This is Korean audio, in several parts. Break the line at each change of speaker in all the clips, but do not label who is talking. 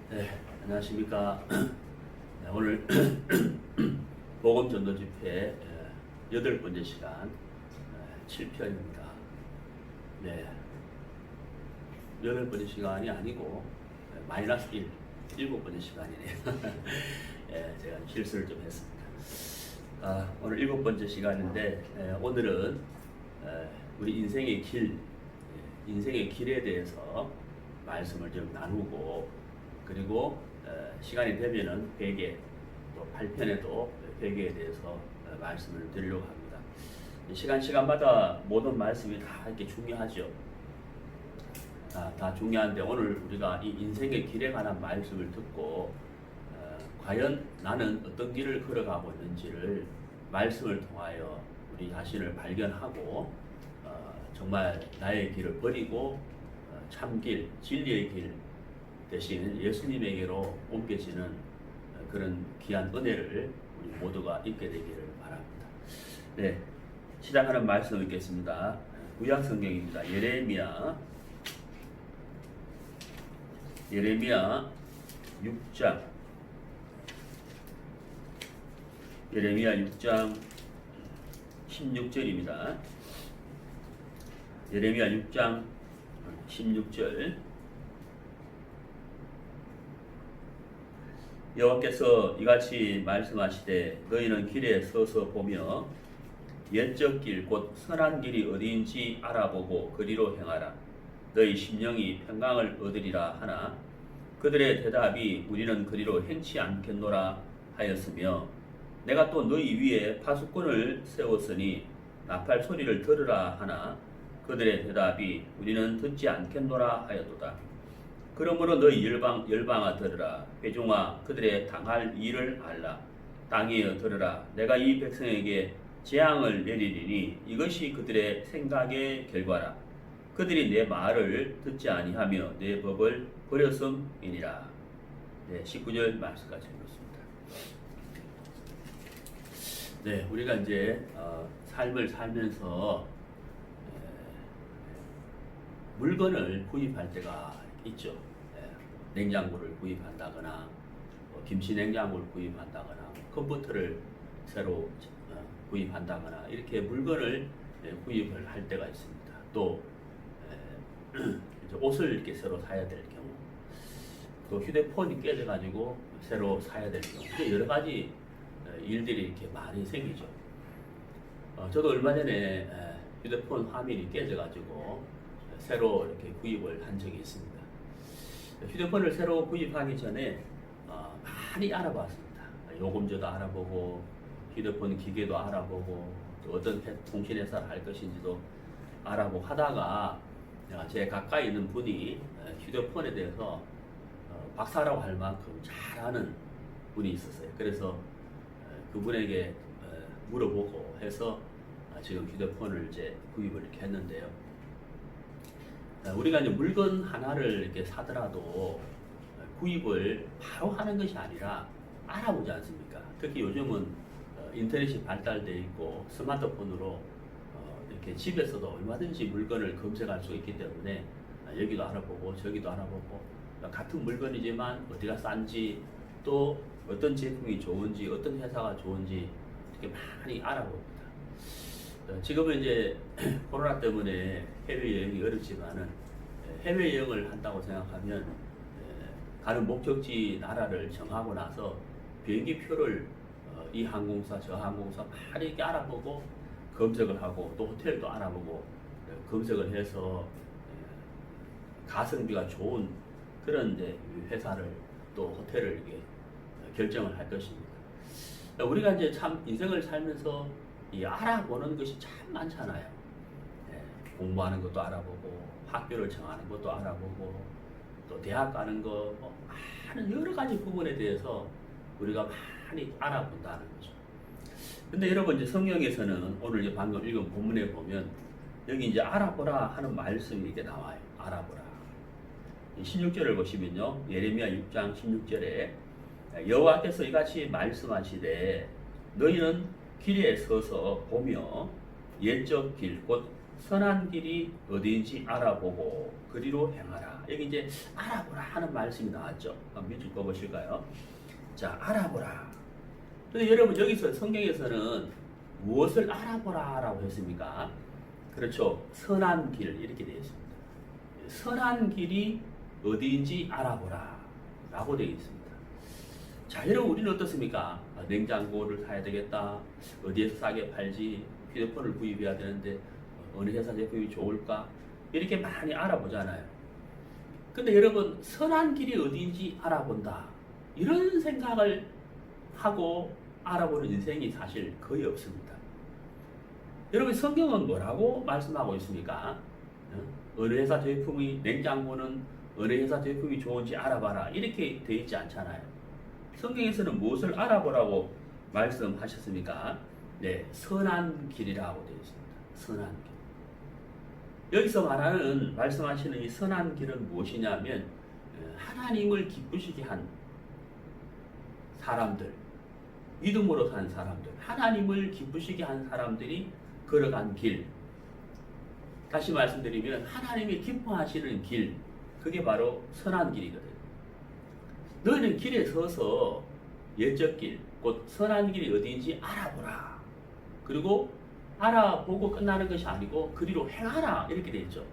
네, 안녕하십니까. 네, 오늘 복음 전도 집회 8번째 시간 7편입니다. 네, 8번째 시간이 아니고 마이너스 1, 7번째 시간이네요. 네, 제가 실수를 좀 했습니다. 오늘 7번째 시간인데 오늘은 우리 인생의 인생의 길에 대해서 말씀을 좀 나누고, 그리고 시간이 되면은 회개, 또 8편에도 회개에 대해서 말씀을 드리려고 합니다. 시간마다 모든 말씀이 다 이렇게 중요하죠. 다 중요한데 오늘 우리가 이 인생의 길에 관한 말씀을 듣고 과연 나는 어떤 길을 걸어가고 있는지를 말씀을 통하여 우리 자신을 발견하고 정말 나의 길을 버리고 참길, 진리의 길 대신 예수님에게로 옮겨지는 그런 귀한 은혜를 우리 모두가 입게 되기를 바랍니다. 네, 시작하는 말씀 읽겠습니다. 구약 성경입니다. 예레미야 6장 예레미야 6장 16절입니다. 예레미야 6장 16절. 여호와께서 이같이 말씀하시되 너희는 길에 서서 보며 옛적 길 곧 선한 길이 어디인지 알아보고 그리로 행하라. 너희 심령이 평강을 얻으리라 하나 그들의 대답이 우리는 그리로 행치 않겠노라 하였으며 내가 또 너희 위에 파수꾼을 세웠으니 나팔 소리를 들으라 하나 그들의 대답이 우리는 듣지 않겠노라 하였도다. 그러므로 너희 열방아 들으라. 회중아 그들의 당할 일을 알라. 땅이여 들으라. 내가 이 백성에게 재앙을 내리리니 이것이 그들의 생각의 결과라. 그들이 내 말을 듣지 아니하며 내 법을 버렸음이니라. 네, 19절 말씀까지 읽었습니다. 네, 우리가 이제 삶을 살면서 물건을 구입할 때가 있죠. 냉장고를 구입한다거나 김치 냉장고를 구입한다거나 컴퓨터를 새로 구입한다거나 이렇게 물건을 구입을 할 때가 있습니다. 또 옷을 이렇게 새로 사야 될 경우, 또 휴대폰이 깨져가지고 새로 사야 될 경우, 여러 가지 일들이 이렇게 많이 생기죠. 저도 얼마 전에 휴대폰 화면이 깨져가지고 새로 이렇게 구입을 한 적이 있습니다. 휴대폰을 새로 구입하기 전에 많이 알아봤습니다. 요금제도 알아보고 휴대폰 기계도 알아보고 또 어떤 통신회사를 할 것인지도 알아보고 하다가 제 가까이 있는 분이 휴대폰에 대해서 박사라고 할 만큼 잘하는 분이 있었어요. 그래서 그분에게 물어보고 해서 지금 휴대폰을 이제 구입을 이렇게 했는데요. 우리가 이제 물건 하나를 이렇게 사더라도 구입을 바로 하는 것이 아니라 알아보지 않습니까? 특히 요즘은 인터넷이 발달되어 있고 스마트폰으로 이렇게 집에서도 얼마든지 물건을 검색할 수 있기 때문에 여기도 알아보고 저기도 알아보고 같은 물건이지만 어디가 싼지 또 어떤 제품이 좋은지 어떤 회사가 좋은지 이렇게 많이 알아봅니다. 지금은 이제 코로나 때문에 해외여행이 어렵지만은 해외여행을 한다고 생각하면 가는 목적지 나라를 정하고 나서 비행기 표를 이 항공사 저 항공사 많이 이렇게 알아보고 검색을 하고 또 호텔도 알아보고 검색을 해서 가성비가 좋은 그런 이제 회사를 또 호텔을 이렇게 결정을 할 것입니다. 우리가 이제 참 인생을 살면서 이 알아보는 것이 참 많잖아요. 공부하는 것도 알아보고 학교를 정하는 것도 알아보고 또 대학 가는 거 많은 여러 가지 부분에 대해서 우리가 많이 알아본다는 거죠. 근데 여러분 이제 성경에서는 오늘 이제 방금 읽은 본문에 보면 여기 이제 알아보라 하는 말씀이 이렇게 나와요. 알아보라. 16절을 보시면요. 예레미야 6장 16절에 여호와께서 이같이 말씀하시되 너희는 길에 서서 보며 옛적 길 곧 선한 길이 어디인지 알아보고 그리로 행하라. 여기 이제 알아보라 하는 말씀이 나왔죠. 한번 밑줄 꺼보실까요? 자, 알아보라. 근데 여러분 여기서 성경에서는 무엇을 알아보라 라고 했습니까? 그렇죠. 선한 길 이렇게 되어 있습니다. 선한 길이 어디인지 알아보라 라고 되어 있습니다. 자, 여러분 우리는 어떻습니까? 냉장고를 사야 되겠다. 어디에서 싸게 팔지? 휴대폰을 구입해야 되는데 어느 회사 제품이 좋을까? 이렇게 많이 알아보잖아요. 근데 여러분 선한 길이 어디인지 알아본다. 이런 생각을 하고 알아보는 인생이 사실 거의 없습니다. 여러분 성경은 뭐라고 말씀하고 있습니까? 어느 회사 제품이 냉장고는 어느 회사 제품이 좋은지 알아봐라 이렇게 되어 있지 않잖아요. 성경에서는 무엇을 알아보라고 말씀하셨습니까? 네, 선한 길이라고 되어 있습니다. 선한 길. 여기서 말씀하시는 이 선한 길은 무엇이냐면 하나님을 기쁘시게 한 사람들, 믿음으로 산 사람들, 하나님을 기쁘시게 한 사람들이 걸어간 길. 다시 말씀드리면 하나님이 기뻐하시는 길, 그게 바로 선한 길이거든요. 너희는 길에 서서 옛적 길, 곧 선한 길이 어디인지 알아보라. 그리고 알아보고 끝나는 것이 아니고 그리로 행하라 이렇게 되어 있죠.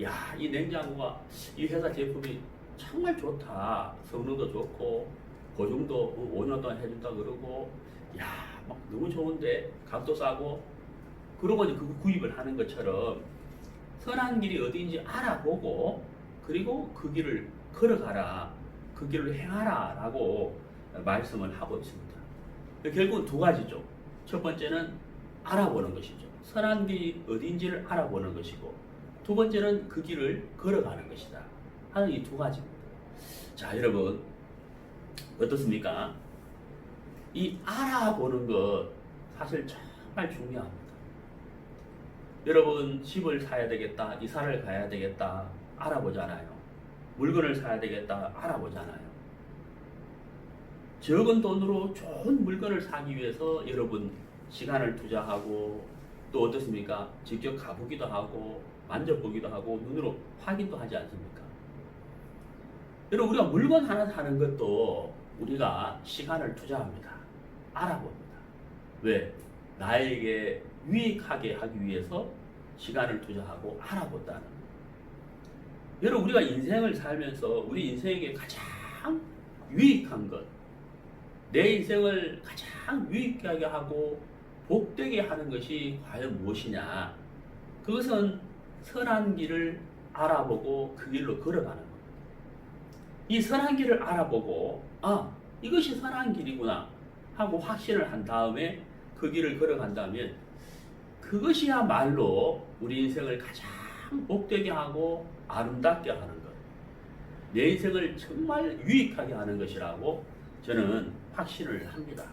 야, 이 냉장고가 이 회사 제품이 정말 좋다. 성능도 좋고 보증도 5년 동안 해준다 그러고 야, 막 너무 좋은데 값도 싸고 그러고 이제 그거 구입을 하는 것처럼 선한 길이 어디인지 알아보고 그리고 그 길을 걸어가라. 그 길을 행하라 라고 말씀을 하고 있습니다. 결국은 두 가지죠. 첫 번째는 알아보는 것이죠. 선한 길이 어디인지를 알아보는 것이고 두 번째는 그 길을 걸어가는 것이다 하는 이 두 가지입니다. 자, 여러분 어떻습니까? 이 알아보는 것 사실 정말 중요합니다. 여러분 집을 사야 되겠다, 이사를 가야 되겠다 알아보잖아요. 물건을 사야 되겠다 알아보잖아요. 적은 돈으로 좋은 물건을 사기 위해서 여러분 시간을 투자하고 또 어떻습니까? 직접 가보기도 하고 만져보기도 하고 눈으로 확인도 하지 않습니까? 여러분 우리가 물건 하나 사는 것도 우리가 시간을 투자합니다. 알아봅니다. 왜? 나에게 유익하게 하기 위해서 시간을 투자하고 알아본다는 거예요. 여러분 우리가 인생을 살면서 우리 인생에게 가장 유익한 것, 내 인생을 가장 유익하게 하고 복되게 하는 것이 과연 무엇이냐? 그것은 선한 길을 알아보고 그 길로 걸어가는 겁니다. 이 선한 길을 알아보고 이것이 선한 길이구나 하고 확신을 한 다음에 그 길을 걸어간다면 그것이야말로 우리 인생을 가장 복되게 하고 아름답게 하는 것, 내 인생을 정말 유익하게 하는 것이라고 저는 확신을 합니다.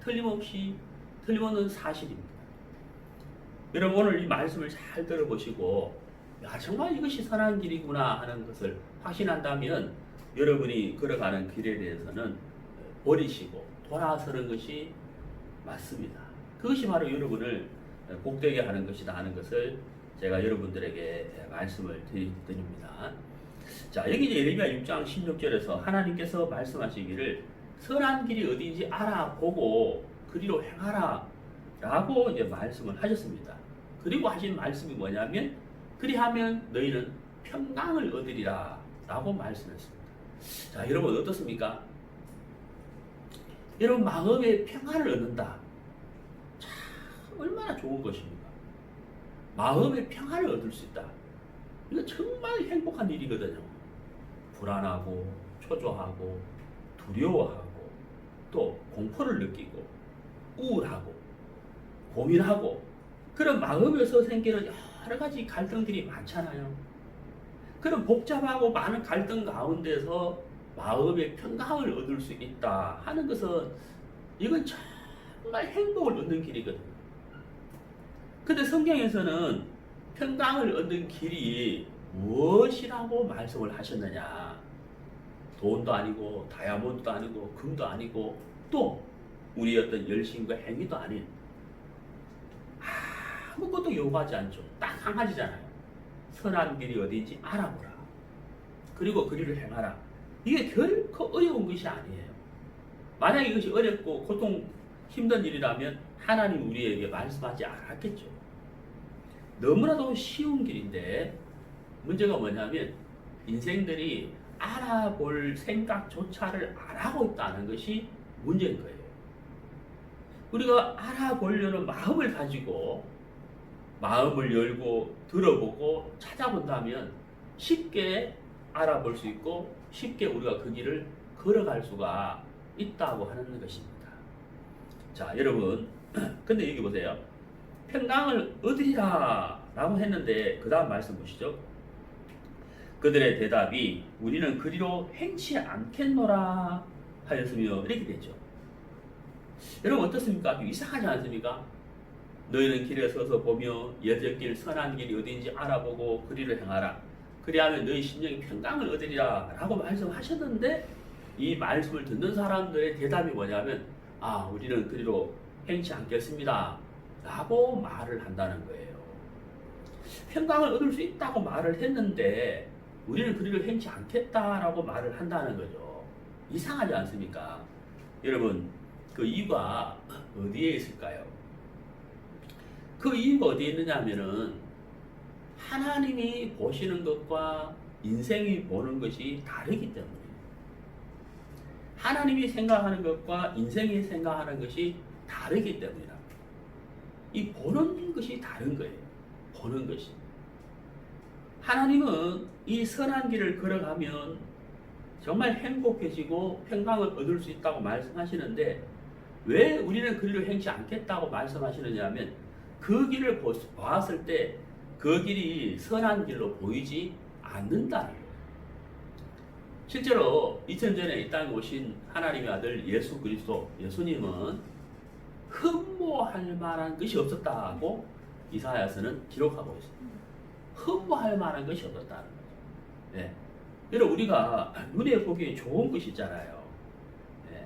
틀림없는 사실입니다. 여러분 오늘 이 말씀을 잘 들어보시고 정말 이것이 선한 길이구나 하는 것을 확신한다면 여러분이 걸어가는 길에 대해서는 버리시고 돌아서는 것이 맞습니다. 그것이 바로 여러분을 복되게 하는 것이다 하는 것을 제가 여러분들에게 말씀을 드립니다. 자, 여기 이제 예레미야 6장 16절에서 하나님께서 말씀하시기를 선한 길이 어디인지 알아보고 그리로 행하라 라고 이제 말씀을 하셨습니다. 그리고 하신 말씀이 뭐냐면 그리하면 너희는 평강을 얻으리라 라고 말씀했습니다. 자, 여러분 어떻습니까? 여러분 마음의 평안을 얻는다. 참 얼마나 좋은 것입니까? 마음의 평안을 얻을 수 있다. 이거 정말 행복한 일이거든요. 불안하고 초조하고 두려워하고 또 공포를 느끼고 우울하고 고민하고 그런 마음에서 생기는 여러 가지 갈등들이 많잖아요. 그런 복잡하고 많은 갈등 가운데서 마음의 평강을 얻을 수 있다 하는 것은 이건 정말 행복을 얻는 길이거든요. 근데 성경에서는 평강을 얻는 길이 무엇이라고 말씀을 하셨느냐? 돈도 아니고 다이아몬드도 아니고 금도 아니고 또 우리 어떤 열심과 행위도 아닌 아무것도 요구하지 않죠. 딱 한 가지잖아요. 선한 길이 어디인지 알아보라. 그리고 그리를 행하라. 이게 결코 어려운 것이 아니에요. 만약 이것이 어렵고 고통 힘든 일이라면 하나님 우리에게 말씀하지 않았겠죠. 너무나도 쉬운 길인데 문제가 뭐냐면 인생들이 알아볼 생각조차를 안 하고 있다는 것이 문제인 거예요. 우리가 알아보려는 마음을 가지고 마음을 열고 들어보고 찾아본다면 쉽게 알아볼 수 있고 쉽게 우리가 그 길을 걸어갈 수가 있다고 하는 것입니다. 자, 여러분, 근데 여기 보세요. 평강을 얻으리라 라고 했는데 그 다음 말씀 보시죠. 그들의 대답이 우리는 그리로 행치 않겠노라 하였으며 이렇게 되죠. 여러분 어떻습니까? 좀 이상하지 않습니까? 너희는 길에 서서 보며 여적길 선한 길이 어디인지 알아보고 그리로 행하라. 그리하면 너희 심령이 평강을 얻으리라 라고 말씀하셨는데 이 말씀을 듣는 사람들의 대답이 뭐냐면 우리는 그리로 행치 않겠습니다 라고 말을 한다는 거예요. 평강을 얻을 수 있다고 말을 했는데 우리는 그리로 행치 않겠다라고 말을 한다는 거죠. 이상하지 않습니까? 여러분 그 이유가 어디에 있을까요? 그 이유가 어디에 있느냐 하면은 하나님이 보시는 것과 인생이 보는 것이 다르기 때문에 하나님이 생각하는 것과 인생이 생각하는 것이 다르기 때문이다. 이 보는 것이 다른 거예요. 보는 것이. 하나님은 이 선한 길을 걸어가면 정말 행복해지고 평강을 얻을 수 있다고 말씀하시는데 왜 우리는 그 길을 행치 않겠다고 말씀하시느냐 하면 그 길을 보았을 때 그 길이 선한 길로 보이지 않는다는 거예요. 실제로 2000년에 이 땅에 오신 하나님의 아들 예수 그리스도 예수님은 흠모할 만한 것이 없었다고 이사야서는 기록하고 있습니다. 흠모할 만한 것이 없었다는 거죠. 네. 여러분 우리가 눈에 보기에 좋은 것이 있잖아요. 네.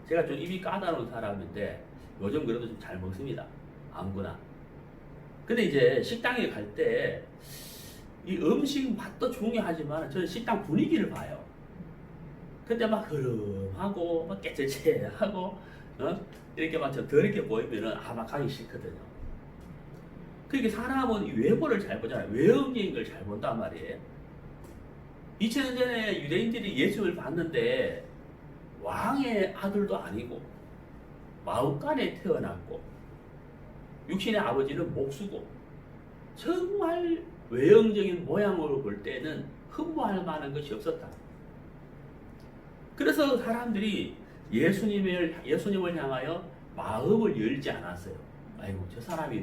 제가 좀 입이 까다로운 사람인데 요즘 그래도 좀 잘 먹습니다. 아무거나. 근데 이제 식당에 갈 때 이 음식 맛도 중요하지만 저는 식당 분위기를 봐요. 근데 막 흐름하고 막 깨질채하고 이렇게 막 좀 더럽게 보이면은 막 가기 싫거든요. 그러니까 사람은 외모를 잘 보잖아요. 외형적인 걸 잘 본단 말이에요. 2000년 전에 유대인들이 예수를 봤는데 왕의 아들도 아니고 마음간에 태어났고 육신의 아버지는 목수고 정말 외형적인 모양으로 볼 때는 흠모할 만한 것이 없었다. 그래서 사람들이 예수님을 향하여 마음을 열지 않았어요. 아이고 저 사람이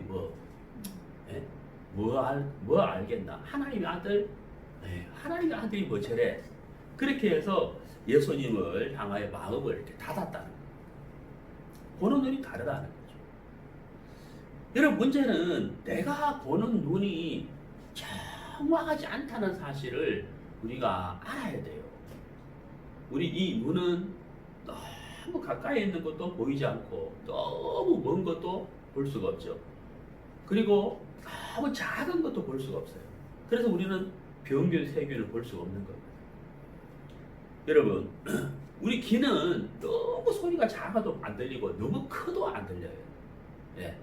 뭐 알겠나? 하나님의 아들? 하나님의 아들이 뭐 저래? 그렇게 해서 예수님을 향하여 마음을 이렇게 닫았다는 거예요. 보는 눈이 다르다는 거죠. 여러분 문제는 내가 보는 눈이 정확하지 않다는 사실을 우리가 알아야 돼요. 우리 이 눈은 너무 가까이 있는 것도 보이지 않고 너무 먼 것도 볼 수가 없죠. 그리고 너무 작은 것도 볼 수가 없어요. 그래서 우리는 병균, 세균을 볼 수가 없는 겁니다. 여러분 우리 귀는 너무 소리가 작아도 안 들리고 너무 커도 안 들려요. 예.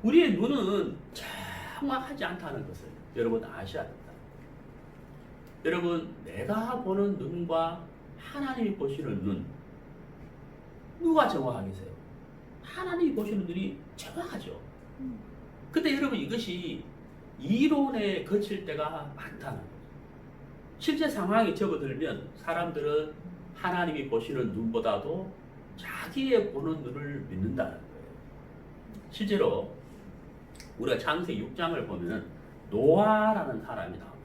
우리의 눈은 정확하지 않다는 것을 여러분 아셔야 된다. 여러분 내가 보는 눈과 하나님이 보시는 눈 누가 정확하겠어요? 하나님이 보시는 눈이 정확하죠. 근데 여러분 이것이 이론에 거칠 때가 많다는 거죠. 실제 상황에 접어들면 사람들은 하나님이 보시는 눈보다도 자기의 보는 눈을 믿는다는 거예요. 실제로 우리가 창세기 6장을 보면 노아라는 사람이 나옵니다.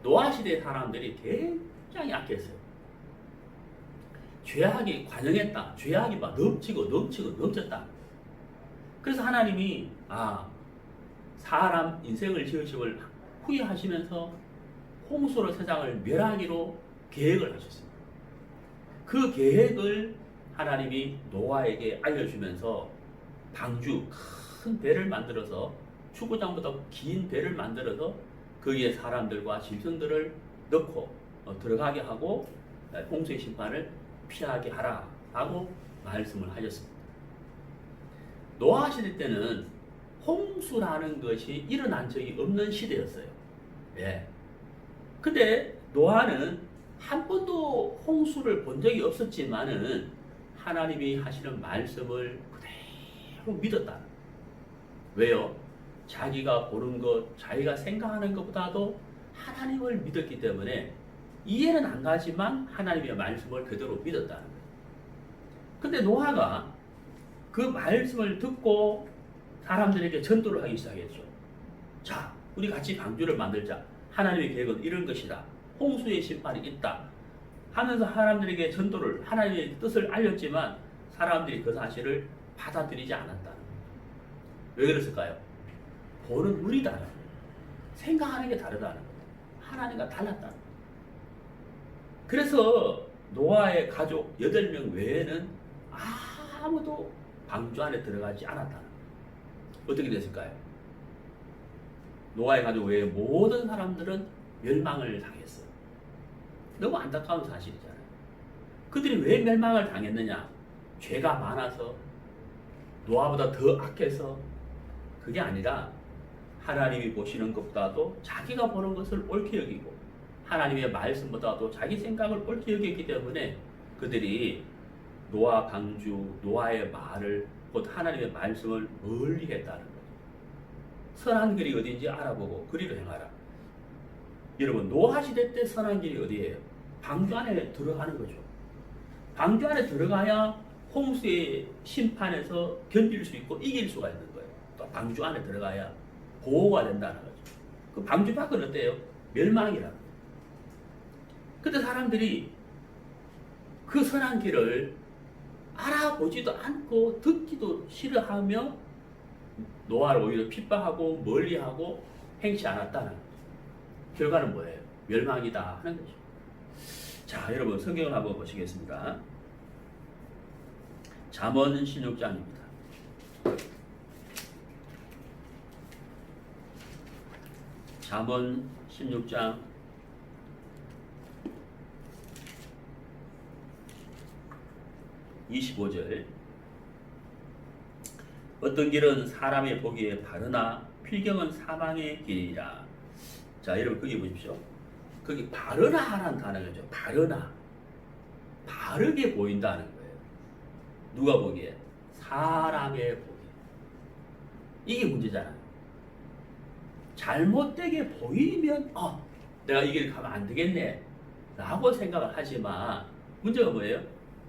노아 시대의 사람들이 굉장히 약했어요. 죄악이 관영했다. 죄악이 막 넘쳤다. 그래서 하나님이 사람 인생을 지으심을 후회하시면서 홍수로 세상을 멸하기로 계획을 하셨습니다. 그 계획을 하나님이 노아에게 알려주면서 방주 큰 배를 만들어서 축구장보다 긴 배를 만들어서 거기에 사람들과 짐승들을 넣고 들어가게 하고 홍수의 심판을 피하게 하라 하고 말씀을 하셨습니다. 노아 시대 때는 홍수라는 것이 일어난 적이 없는 시대였어요. 예. 근데 노아는 한 번도 홍수를 본 적이 없었지만은 하나님이 하시는 말씀을 그대로 믿었다. 왜요? 자기가 보는 것, 자기가 생각하는 것보다도 하나님을 믿었기 때문에 이해는 안 가지만 하나님의 말씀을 그대로 믿었다는 거예요. 근데 노아가 그 말씀을 듣고 사람들에게 전도를 하기 시작했죠. 자, 우리 같이 방주를 만들자. 하나님의 계획은 이런 것이다. 홍수의 심판이 있다. 하면서 사람들에게 전도를, 하나님의 뜻을 알렸지만 사람들이 그 사실을 받아들이지 않았다는 거예요. 왜 그랬을까요? 보는 눈이 다르다. 생각하는 게 다르다는 거예요. 하나님과 달랐다는 거예요. 그래서 노아의 가족 8명 외에는 아무도 방주 안에 들어가지 않았다는 거예요. 어떻게 됐을까요? 노아의 가족 외에 모든 사람들은 멸망을 당했어요. 너무 안타까운 사실이잖아요. 그들이 왜 멸망을 당했느냐? 죄가 많아서, 노아보다 더 악해서, 그게 아니라 하나님이 보시는 것보다도 자기가 보는 것을 옳게 여기고 하나님의 말씀보다도 자기 생각을 옳게 여기기 때문에 그들이 노아 방주, 노아의 말을, 곧 하나님의 말씀을 멀리 했다는 거죠. 선한 길이 어딘지 알아보고 그리로 행하라. 여러분, 노아 시대 때 선한 길이 어디예요? 방주 안에 들어가는 거죠. 방주 안에 들어가야 홍수의 심판에서 견딜 수 있고 이길 수가 있는 거예요. 또 방주 안에 들어가야 보호가 된다는 거죠. 그 방주 밖은 어때요? 멸망이라는 거예요. 근데 사람들이 그 선한 길을 알아보지도 않고 듣기도 싫어하며 노아를 오히려 핍박하고 멀리하고 행치 않았다는 거죠. 결과는 뭐예요? 멸망이다 하는 거죠. 자, 여러분 성경을 한번 보시겠습니다. 잠언 16장입니다. 잠언 16장 25절. 어떤 길은 사람의 보기에 바르나 필경은 사망의 길이라. 자, 여러분 거기 보십시오. 거기 바르나라는 단어죠. 바르나. 바르게 보인다는 거예요. 누가 보기에? 사람의 보기에. 이게 문제잖아요. 잘못되게 보이면 내가 이 길 가면 안 되겠네 라고 생각을 하지만 문제가 뭐예요?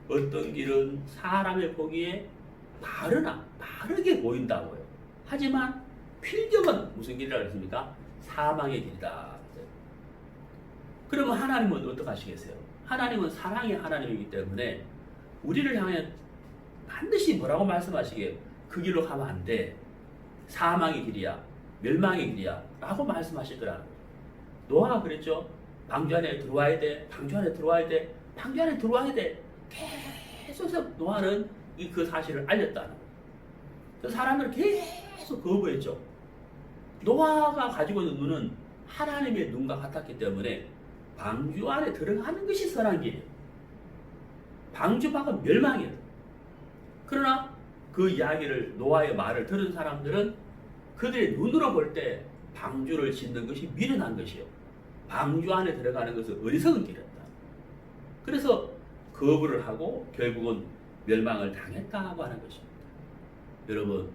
어떤 길은 사람의 보기에 바르게 보인다고요. 하지만 필경은 무슨 길이라고 했습니까? 사망의 길이다. 그러면 하나님은 어떻게 하시겠어요? 하나님은 사랑의 하나님이기 때문에 우리를 향해 반드시 뭐라고 말씀하시게? 그 길로 가면 안 돼. 사망의 길이야. 멸망의 길이야. 라고 말씀하실 거라는 거예요. 노아가 그랬죠. 방주 안에 들어와야 돼. 방주 안에 들어와야 돼. 방주 안에 들어와야 돼. 계속해서 노아는 그 사실을 알렸다는 거예요. 그 사람들은 계속 거부했죠. 노아가 가지고 있는 눈은 하나님의 눈과 같았기 때문에 방주 안에 들어가는 것이 선한 길이에요. 방주 밖은 멸망이에요. 그러나 그 이야기를, 노아의 말을 들은 사람들은 그들의 눈으로 볼 때 방주를 짓는 것이 미련한 것이요. 방주 안에 들어가는 것은 어리석은 길이었다. 그래서 거부를 하고 결국은 멸망을 당했다고 하는 것입니다. 여러분,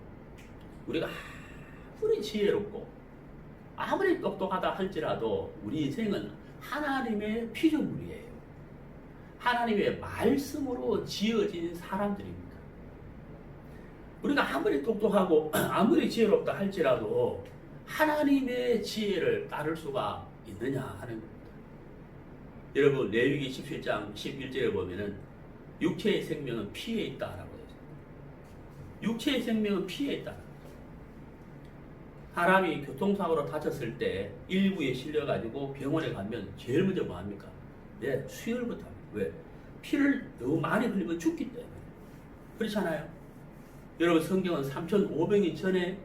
우리가 아무리 지혜롭고 아무리 똑똑하다 할지라도 우리 인생은 하나님의 피조물이에요. 하나님의 말씀으로 지어진 사람들입니다. 우리가 아무리 똑똑하고 아무리 지혜롭다 할지라도 하나님의 지혜를 따를 수가 있느냐 하는 겁니다. 여러분, 레위기 17장 11절에 보면은 육체의 생명은 피에 있다라고 되어 있습니다. 육체의 생명은 피에 있다. 사람이 교통사고로 다쳤을 때 일부에 실려가지고 병원에 가면 제일 먼저 뭐 합니까? 수혈부터 합니다. 왜? 피를 너무 많이 흘리면 죽기 때문에. 그렇잖아요. 여러분 성경은 3,500년 전에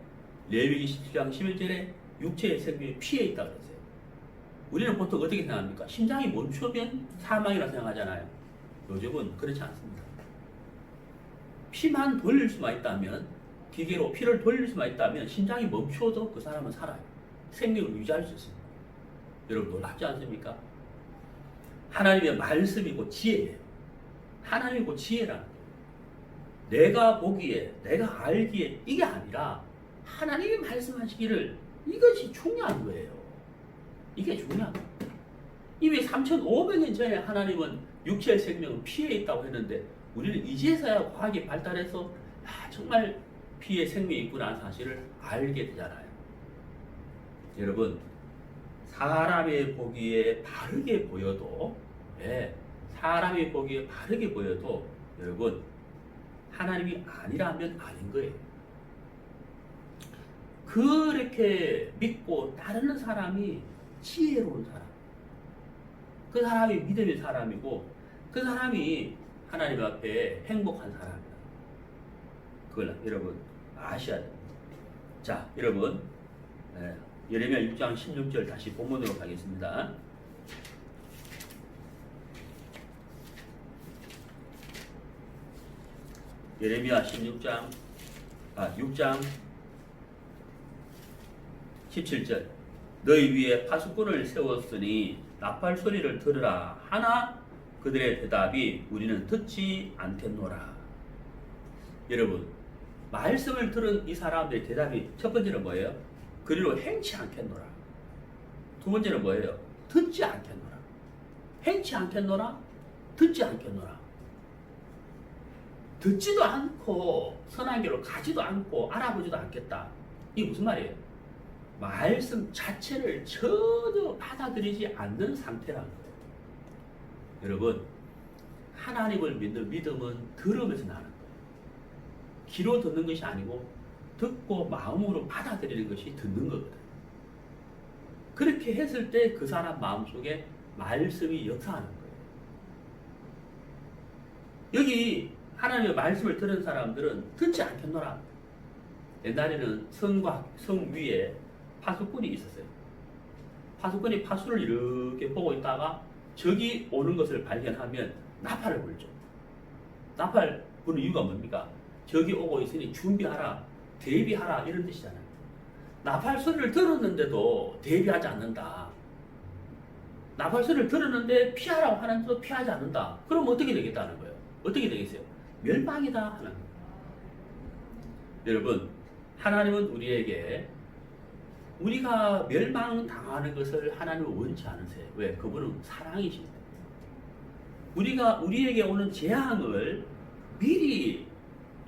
레위기 17장 11절에 육체의 생명이 피에 있다고 그랬어요. 우리는 보통 어떻게 생각합니까? 심장이 멈추면 사망이라고 생각하잖아요. 요즘은 그렇지 않습니다. 피만 돌릴 수만 있다면, 기계로 피를 돌릴 수만 있다면 심장이 멈추어도 그 사람은 살아요. 생명을 유지할 수 있습니다. 여러분 놀랍지 않습니까? 하나님의 말씀이고 지혜예요. 하나님이고 지혜라는 거예요. 내가 보기에, 내가 알기에 이게 아니라 하나님이 말씀하시기를 이것이 중요한 거예요. 이게 중요한 거예요. 이미 3,500년 전에 하나님은 육체의 생명은 피에 있다고 했는데 우리는 이제서야 과학이 발달해서 정말 피에 생명이 있구나 하는 사실을 알게 되잖아요. 여러분 사람의 보기에 바르게 보여도 사람이 보기에 바르게 보여도 여러분 하나님이 아니라면 아닌 거예요. 그렇게 믿고 따르는 사람이 지혜로운 사람, 그 사람이 믿음의 사람이고 그 사람이 하나님 앞에 행복한 사람이다. 그걸 여러분 아셔야 됩니다. 자, 여러분 예레미야 6장 16절 다시 본문으로 가겠습니다. 예레미야 6장 17절 너희 위에 파수꾼을 세웠으니 나팔 소리를 들으라 하나 그들의 대답이 우리는 듣지 않겠노라. 여러분 말씀을 들은 이 사람들의 대답이 첫 번째는 뭐예요? 그리로 행치 않겠노라. 두 번째는 뭐예요? 듣지 않겠노라. 행치 않겠노라. 듣지 않겠노라. 듣지도 않고 선한 길로 가지도 않고 알아보지도 않겠다. 이게 무슨 말이에요? 말씀 자체를 전혀 받아들이지 않는 상태라는 거예요. 여러분 하나님을 믿는 믿음은 들으면서 나는 거예요. 귀로 듣는 것이 아니고 듣고 마음으로 받아들이는 것이 듣는 거거든요. 그렇게 했을 때 그 사람 마음속에 말씀이 역사하는 거예요. 여기 하나님의 말씀을 들은 사람들은 듣지 않겠노라. 옛날에는 성 위에 파수꾼이 있었어요. 파수꾼이 파수를 이렇게 보고 있다가 적이 오는 것을 발견하면 나팔을 불죠. 나팔 부는 이유가 뭡니까? 적이 오고 있으니 준비하라, 대비하라 이런 뜻이잖아요. 나팔 소리를 들었는데도 대비하지 않는다. 나팔 소리를 들었는데 피하라고 하는데도 피하지 않는다. 그럼 어떻게 되겠다는 거예요? 어떻게 되겠어요? 멸망이다 하는 거예요. 여러분 하나님은 우리에게 우리가 멸망당하는 것을 하나님은 원치 않으세요. 왜? 그분은 사랑이십니다. 우리에게 오는 재앙을 미리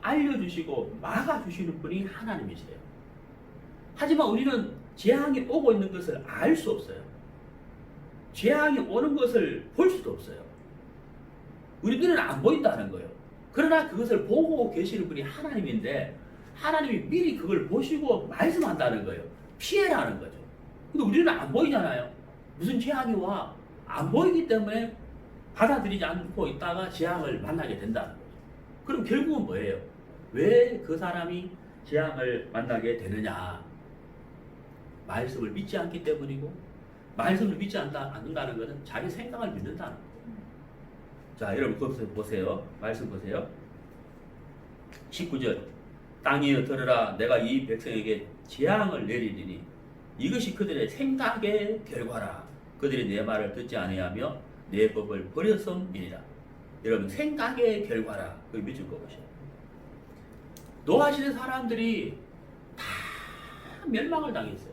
알려주시고 막아주시는 분이 하나님이세요. 하지만 우리는 재앙이 오고 있는 것을 알 수 없어요. 재앙이 오는 것을 볼 수도 없어요. 우리 눈에는 안 보인다는 거예요. 그러나 그것을 보고 계시는 분이 하나님인데 하나님이 미리 그걸 보시고 말씀한다는 거예요. 피해라는 거죠. 근데 우리는 안 보이잖아요. 무슨 재앙이 와. 안 보이기 때문에 받아들이지 않고 있다가 재앙을 만나게 된다는 거죠. 그럼 결국은 뭐예요? 왜 그 사람이 재앙을 만나게 되느냐? 말씀을 믿지 않기 때문이고 말씀을 믿지 않는다는 것은 자기 생각을 믿는다는 거예요. 자, 여러분 거기서 보세요. 말씀 보세요. 19절 땅이여 들으라 내가 이 백성에게 재앙을 내리리니 이것이 그들의 생각의 결과라. 그들이 내 말을 듣지 아니하며 내 법을 버렸음이니라. 여러분 생각의 결과라. 그걸 믿을 것이에요. 노하시는 사람들이 다 멸망을 당했어요.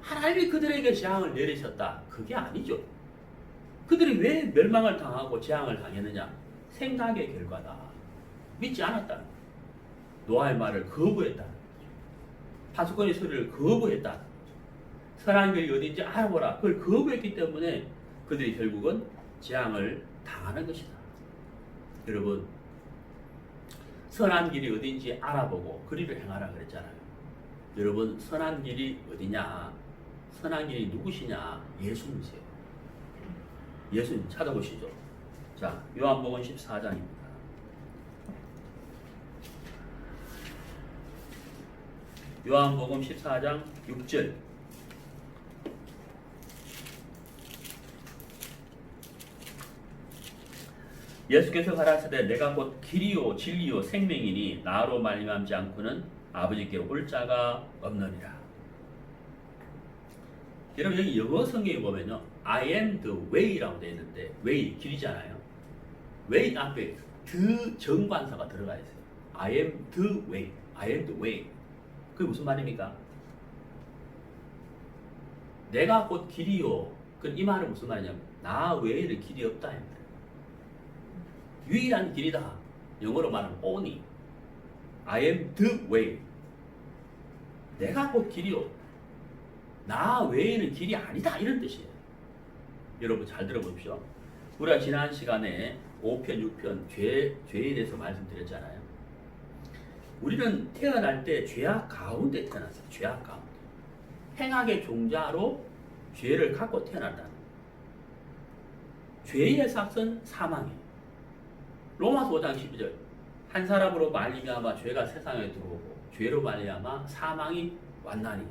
하나님이 그들에게 재앙을 내리셨다. 그게 아니죠. 그들이 왜 멸망을 당하고 재앙을 당했느냐? 생각의 결과다. 믿지 않았다. 노아의 말을 거부했다. 파수꾼의 소리를 거부했다. 선한 길이 어딘지 알아보라. 그걸 거부했기 때문에 그들이 결국은 재앙을 당하는 것이다. 여러분 선한 길이 어딘지 알아보고 그리를 행하라 그랬잖아요. 여러분 선한 길이 어디냐? 선한 길이 누구시냐? 예수님이세요. 예수님 찾아보시죠. 자, 요한복음 14장입니다. 요한복음 14장 6절. 예수께서 가라사대 내가 곧 길이요 진리요 생명이니 나로 말미암지 않고는 아버지께로 올 자가 없느니라. 여러분 여기 영어 성경에 보면요, I am the way라고 되어 있는데 way 길이잖아요. way 앞에 the 정관사가 들어가 있어요. I am the way, I am the way. 그게 무슨 말입니까? 내가 곧 길이요. 이 말은 무슨 말이냐면 나 외에는 길이 없다. 유일한 길이다. 영어로 말하면 only. I am the way. 내가 곧 길이요. 나 외에는 길이 아니다. 이런 뜻이에요. 여러분 잘 들어보십시오. 우리가 지난 시간에 5편, 6편 죄에 대해서 말씀드렸잖아요. 우리는 태어날 때 죄악 가운데 태어났어요. 죄악 가운데. 행악의 종자로 죄를 갖고 태어났다는. 죄의 삭은 사망이에요. 로마서 5장 12절. 한 사람으로 말미암아 죄가 세상에 들어오고 죄로 말미암아 사망이 왔나니.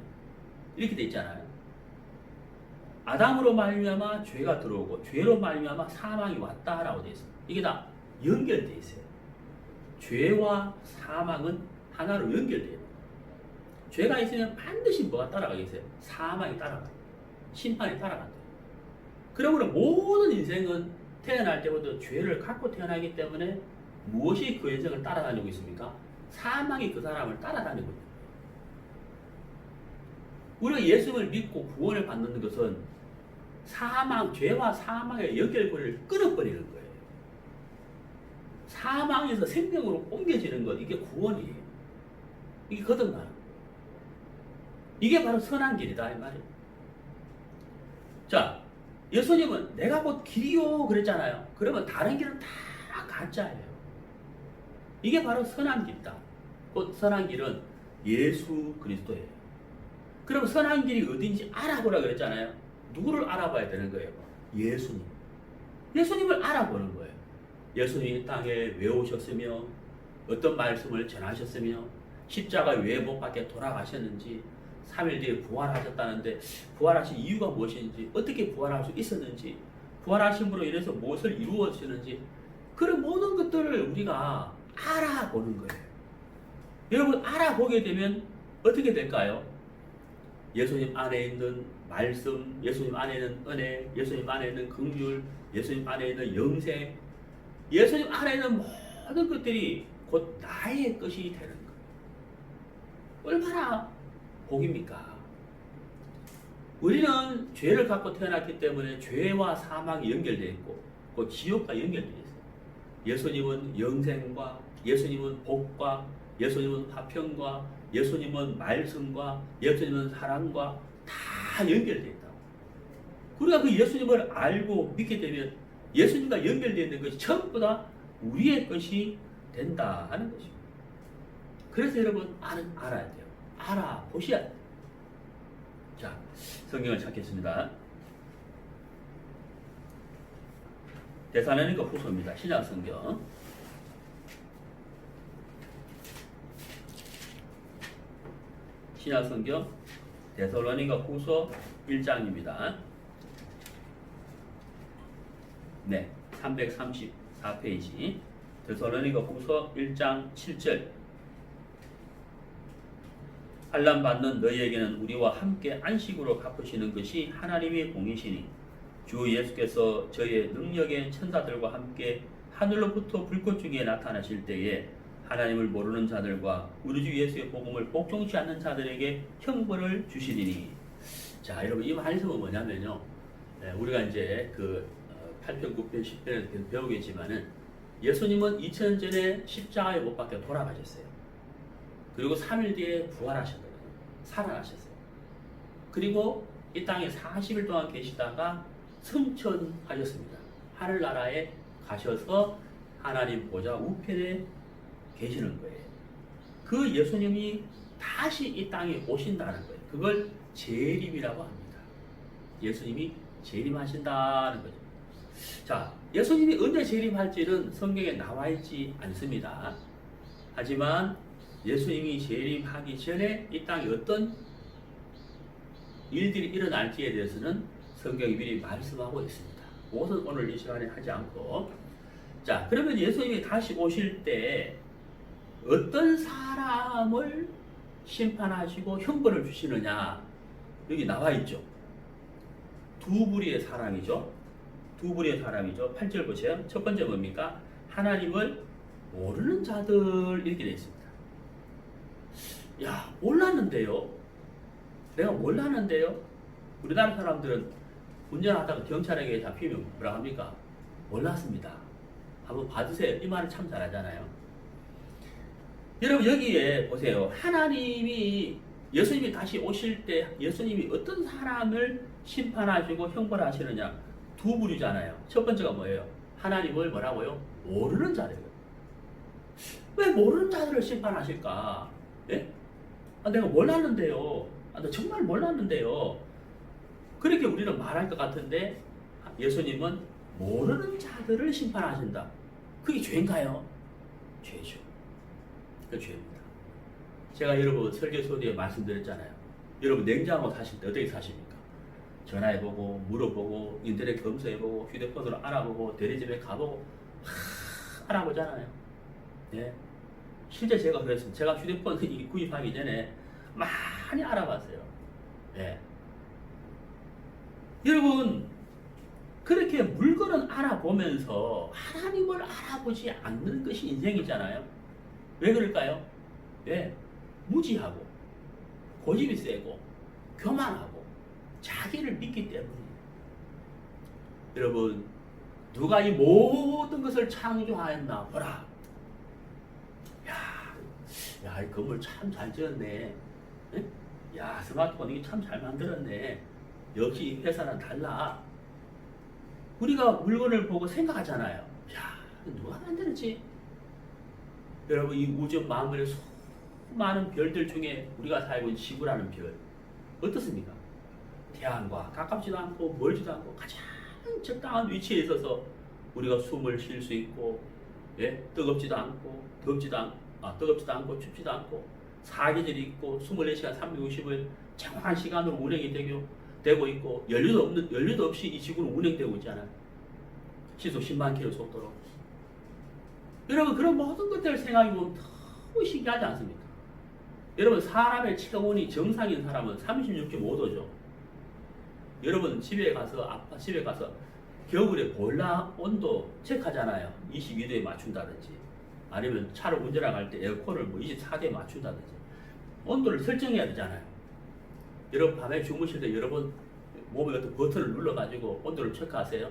이렇게 돼 있잖아요. 아담으로 말미암아 죄가 들어오고 죄로 말미암아 사망이 왔다라고 돼 있어요. 이게 다 연결돼 있어요. 죄와 사망은 하나로 연결돼요. 죄가 있으면 반드시 뭐가 따라가겠어요? 사망이 따라가요. 심판이 따라간다. 그러므로 모든 인생은 태어날 때부터 죄를 갖고 태어나기 때문에 무엇이 그 인생을 따라다니고 있습니까? 사망이 그 사람을 따라다니고 있는 거예요. 우리가 예수를 믿고 구원을 받는 것은 죄와 사망의 연결고리를 끊어버리는 거예요. 사망에서 생명으로 옮겨지는 것, 이게 구원이에요. 이게 거듭나는. 이게 바로 선한 길이다 이 말이에요. 자, 예수님은 내가 곧 길이요 그랬잖아요. 그러면 다른 길은 다 가짜예요. 이게 바로 선한 길이다. 곧 선한 길은 예수 그리스도예요. 그럼 선한 길이 어딘지 알아보라 그랬잖아요. 누구를 알아봐야 되는 거예요? 예수님. 예수님을 알아보는 거예요. 예수님이 이 땅에 왜 오셨으며 어떤 말씀을 전하셨으며 십자가에 왜 못 박혀 돌아가셨는지 3일 뒤에 부활하셨다는데 부활하신 이유가 무엇인지 어떻게 부활할 수 있었는지 부활하심으로 인해서 무엇을 이루어지는지 그런 모든 것들을 우리가 알아보는 거예요. 여러분 알아보게 되면 어떻게 될까요? 예수님 안에 있는 말씀, 예수님 안에 있는 은혜, 예수님 안에 있는 긍휼, 예수님 안에 있는 영생, 예수님 안에 있는 모든 것들이 곧 나의 것이 되는 거예요. 얼마나 복입니까? 우리는 죄를 갖고 태어났기 때문에 죄와 사망이 연결되어 있고 곧 지옥과 연결되어 있어요. 예수님은 영생과 예수님은 복과 예수님은 화평과 예수님은 말씀과 예수님은 사랑과 다 연결되어 있다고. 우리가 그 예수님을 알고 믿게 되면 예수님과 연결되어 있는 것이 전부 다 우리의 것이 된다 하는 것입니다. 그래서 여러분 알아야 돼요. 알아보셔야 돼요. 자, 성경을 찾겠습니다. 데살로니가 후서입니다. 신약 성경. 신약 성경 데살로니가 후서 1장입니다. 네, 334페이지. 데살로니가 후서 1장 7절. 환난 받는 너희에게는 우리와 함께 안식으로 갚으시는 것이 하나님의 공이시니 주 예수께서 저의 능력의 천사들과 함께 하늘로부터 불꽃 중에 나타나실 때에 하나님을 모르는 자들과 우리 주 예수의 복음을 복종치 않는 자들에게 형벌을 주시리니. 자, 여러분 이 말씀은 뭐냐면요, 우리가 이제 그 8편, 9편, 10편에서 배우겠지만은 예수님은 2000년 전에 십자가에 못 박혀 돌아가셨어요. 그리고 3일 뒤에 부활하셨거든요. 살아나셨어요. 그리고 이 땅에 40일 동안 계시다가 승천하셨습니다. 하늘나라에 가셔서 하나님 보좌 우편에 계시는 거예요. 그 예수님이 다시 이 땅에 오신다는 거예요. 그걸 재림이라고 합니다. 예수님이 재림하신다는 거죠. 자, 예수님이 언제 재림할지는 성경에 나와 있지 않습니다. 하지만 예수님이 재림하기 전에 이 땅에 어떤 일들이 일어날지에 대해서는 성경이 미리 말씀하고 있습니다. 그것은 오늘 이 시간에 하지 않고, 자, 그러면 예수님이 다시 오실 때 어떤 사람을 심판하시고 형벌을 주시느냐, 여기 나와 있죠. 두 부류의 사람이죠. 두 부류의 사람이죠. 8절 보세요. 첫 번째 뭡니까? 하나님을 모르는 자들, 이렇게 되어 있습니다. 야, 몰랐는데요. 내가 몰랐는데요. 우리나라 사람들은 운전하다가 경찰에게 잡히면 뭐라 합니까? 몰랐습니다. 한번 봐주세요. 이 말을 참 잘하잖아요. 여러분, 여기에 보세요. 하나님이, 예수님이 다시 오실 때 예수님이 어떤 사람을 심판하시고 형벌하시느냐, 두 부류잖아요. 첫 번째가 뭐예요? 하나님을 뭐라고요? 모르는 자들. 왜 모르는 자들을 심판하실까? 예? 아, 내가 몰랐는데요. 아, 나 정말 몰랐는데요. 그렇게 우리는 말할 것 같은데 예수님은 모르는 자들을 심판하신다. 그게 죄인가요? 죄죠. 그 죄입니다. 제가 여러분 설교 뒤에 말씀드렸잖아요. 여러분 냉장고 사실 때 어떻게 사십니까? 전화해보고 물어보고 인터넷 검색해보고 휴대폰으로 알아보고 대리점에 가보고 알아보잖아요. 예. 실제 제가 그랬습니다. 제가 휴대폰 구입하기 전에 많이 알아봤어요. 예. 여러분, 그렇게 물건은 알아보면서 하나님을 알아보지 않는 것이 인생이잖아요. 왜 그럴까요? 예. 무지하고 고집이 세고 교만하고 자기를 믿기 때문이에요. 여러분, 누가 이 모든 것을 창조하였나 보라. 야, 이 건물 참 잘 지었네. 에? 야, 스마트폰 이게 참 잘 만들었네. 역시 이 회사는 달라. 우리가 물건을 보고 생각하잖아요. 야, 누가 만들었지? 여러분, 이 우주 만물의 수많은 별들 중에 우리가 살고 있는 지구라는 별, 어떻습니까? 태양과 가깝지도 않고 멀지도 않고 가장 적당한 위치에 있어서 우리가 숨을 쉴 수 있고, 예? 뜨겁지도 않고 덥지도 않고 춥지도 않고 사계절이 있고 24시간 360일 정확한 시간으로 운행이 되고 있고 연료도 없이 이 지구는 운행되고 있잖아요. 시속 10만 킬로 속도로. 여러분, 그런 모든 것들을 생각해보면 너무 신기하지 않습니까? 여러분, 사람의 체온이 정상인 사람은 36.5도죠. 여러분 집에 가서 겨울에 보일러 온도 체크하잖아요. 22도에 맞춘다든지 아니면 차를 운전할 때 에어컨을 24도에 맞춘다든지 온도를 설정해야 되잖아요. 여러분, 밤에 주무실 때 여러분 몸에 어떤 버튼을 눌러가지고 온도를 체크하세요.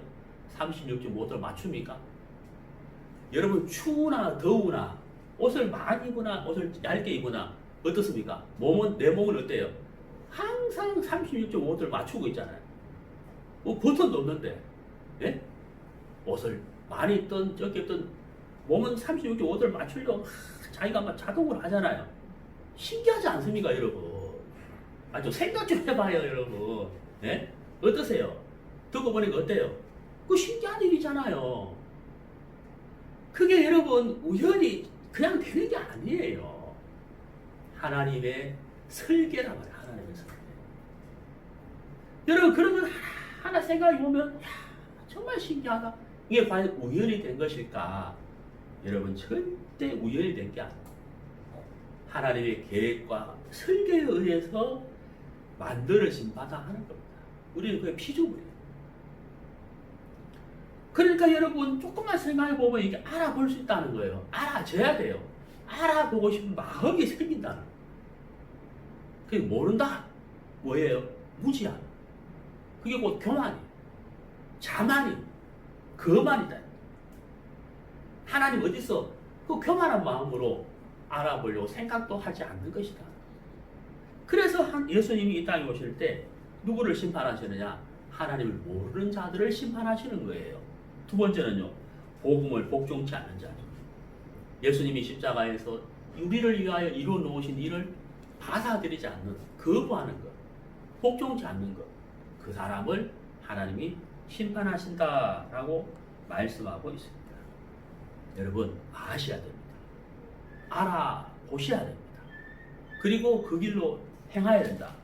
36.5도를 맞춥니까? 여러분, 추우나 더우나 옷을 많이 입거나 옷을 얇게 입거나 어떻습니까? 내 몸은 어때요? 항상 36.5도를 맞추고 있잖아요. 뭐 버튼도 없는데, 예? 옷을 많이 입든 적게 입든 몸은 36.5도를 맞추려고 자기가 막 자동으로 하잖아요. 신기하지 않습니까, 여러분? 좀 생각 좀 해봐요, 여러분. 예? 어떠세요? 듣고 보니까 어때요? 그거 신기한 일이잖아요. 그게 여러분 우연히 그냥 되는 게 아니에요. 하나님의 설계란 말이에요. 하나님의 설계. 여러분, 그런 걸 하나 생각해 보면 정말 신기하다. 이게 과연 우연이 된 것일까? 여러분, 절대 우연이 된 게 아니에요. 하나님의 계획과 설계에 의해서 만들어진 바다 하는 겁니다. 우리는 그게 피조물이에요. 그러니까 여러분, 조금만 생각해 보면 이게 알아볼 수 있다는 거예요. 알아줘야 돼요. 알아보고 싶은 마음이 생긴다는 거예요. 그게 모른다. 뭐예요? 무지함. 그게 곧 교만이, 자만이, 거만이다. 하나님 어디서 그 교만한 마음으로 알아보려고 생각도 하지 않는 것이다. 그래서 예수님이 이 땅에 오실 때 누구를 심판하시느냐? 하나님을 모르는 자들을 심판하시는 거예요. 두 번째는요, 복음을 복종치 않는 자들. 예수님이 십자가에서 우리를 위하여 이루어 놓으신 일을 받아들이지 않는, 거부하는 것, 복종치 않는 것, 그 사람을 하나님이 심판하신다라고 말씀하고 있습니다. 여러분, 아셔야 됩니다. 알아보셔야 됩니다. 그리고 그 길로 행하여야 된다.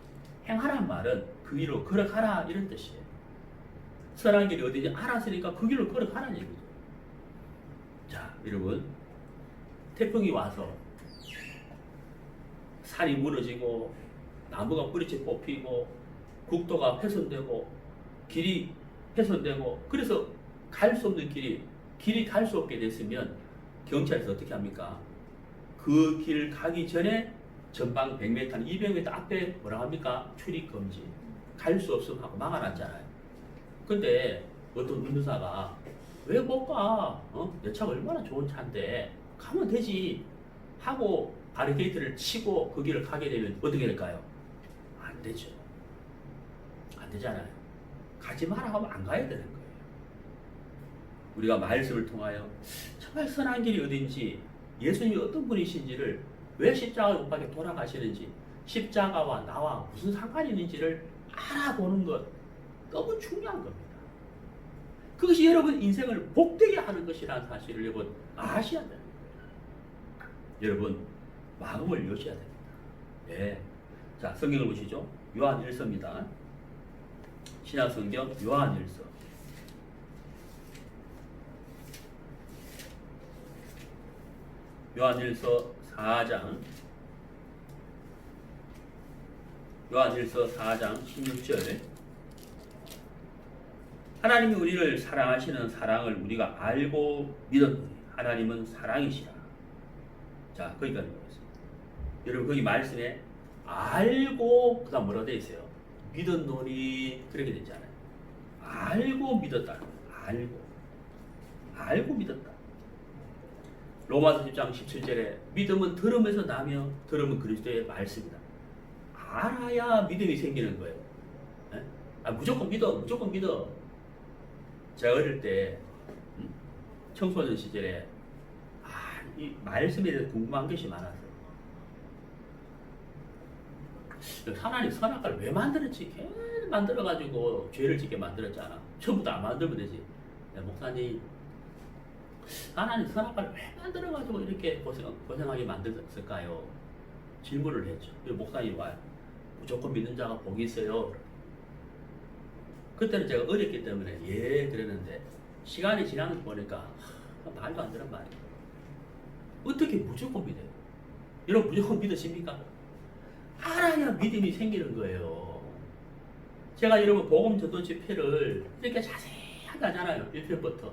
행하란 말은 그 길로 걸어가라 이런 뜻이에요. 선한 길이 어디인지 알았으니까 그 길로 걸어가라는 얘기죠. 자, 여러분, 태풍이 와서 산이 무너지고 나무가 뿌리째 뽑히고 국도가 훼손되고 길이 훼손되고 그래서 갈 수 없는 길이 갈 수 없게 됐으면 경찰에서 어떻게 합니까? 그 길 가기 전에 전방 100m, 200m 앞에 뭐라 합니까? 출입 금지. 갈 수 없음 하고 막아놨잖아요. 근데 어떤 운전사가 왜 못 가? 내 차가 얼마나 좋은 차인데 가면 되지 하고 바리케이트를 치고 그 길을 가게 되면 어떻게 될까요? 안 되죠. 안 되잖아요. 가지 마라 하면 안 가야 되는 거예요. 우리가 말씀을 통하여 정말 선한 길이 어딘지, 예수님이 어떤 분이신지를, 왜 십자가 못 박혀 돌아가시는지, 십자가와 나와 무슨 상관이 있는지를 알아보는 것 너무 중요한 겁니다. 그것이 여러분 인생을 복되게 하는 것이라는 사실을 여러분 아셔야 됩니다. 여러분 마음을 여셔야 됩니다. 네. 자, 성경을 보시죠. 요한 1서입니다. 신약성경 요한 1서. 요한 1서 4장. 요한 1서 4장 16절. 하나님이 우리를 사랑하시는 사랑을 우리가 알고 믿었노니 하나님은 사랑이시라. 자, 거기까지 보겠습니다. 여러분 거기 말씀에 알고 그다음 뭐라고 되어 있어요? 믿었노니 그렇게 되잖아요. 알고 믿었다는 거예요. 알고 믿었다. 로마서 10장 17절에 믿음은 들음에서 나며 들음은 그리스도의 말씀이다. 알아야 믿음이 생기는 거예요. 무조건 믿어. 제가 어릴 때 청소년 시절에 이 말씀에 대해서 궁금한 것이 많았어요. 하나님 선악과를 왜 만들었지? 계속 만들어가지고 죄를 짓게 만들었잖아. 처음부터 안 만들면 되지. 목사님, 하나님 선악과를 왜 만들어가지고 이렇게 고생하게 만들었을까요? 질문을 했죠. 목사님 와요. 무조건 믿는 자가 복이 있어요. 그때는 제가 어렸기 때문에 그랬는데 시간이 지나면서 보니까 말도 안 되는 말이에요. 어떻게 무조건 믿어요? 여러분 무조건 믿으십니까? 알아야 믿음이 생기는 거예요. 제가 여러분 복음 전도 집회를 이렇게 자세하게 하잖아요. 1편부터.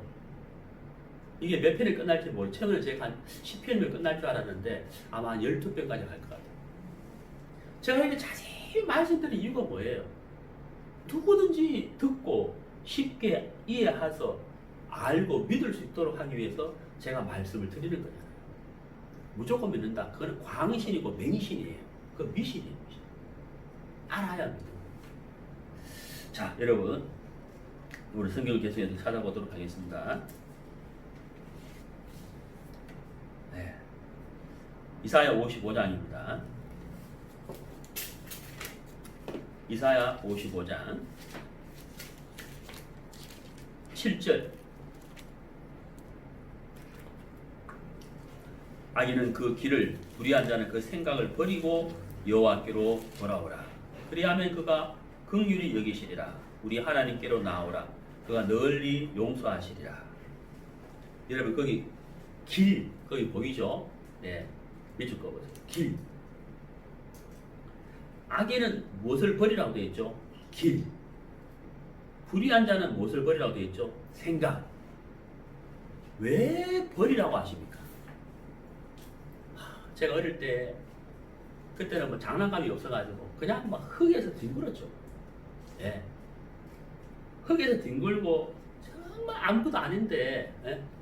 이게 몇 편이 끝날지 모르겠어요. 처음에 제가 한 10편이면 끝날 줄 알았는데 아마 한 12편까지 갈 것 같아요. 제가 이렇게 자세히 말씀드린 이유가 뭐예요? 누구든지 듣고 쉽게 이해해서 알고 믿을 수 있도록 하기 위해서 제가 말씀을 드리는 거잖아요. 무조건 믿는다. 그건 광신이고 맹신이에요. 그건 미신이에요. 미신. 알아야 믿는 거예요. 자, 여러분 우리 성경을 계속해서 찾아보도록 하겠습니다. 네. 이사야 55장입니다. 이사야 55장 7절. 악인은 그 길을, 불의한 자는 그 생각을 버리고 여호와께로 돌아오라. 그리하면 그가 긍휼히 여기시리라. 우리 하나님께로 나오라. 그가 널리 용서하시리라. 여러분 거기 길, 거기 보이죠? 네, 밑줄 거보세요. 길. 악인은 무엇을 버리라고 되어 있죠? 길. 불의한 자는 무엇을 버리라고 되어 있죠? 생각. 왜 버리라고 하십니까? 제가 어릴 때 그때는 뭐 장난감이 없어가지고 그냥 막 흙에서 뒹굴었죠. 예. 흙에서 뒹굴고 정말 아무것도 아닌데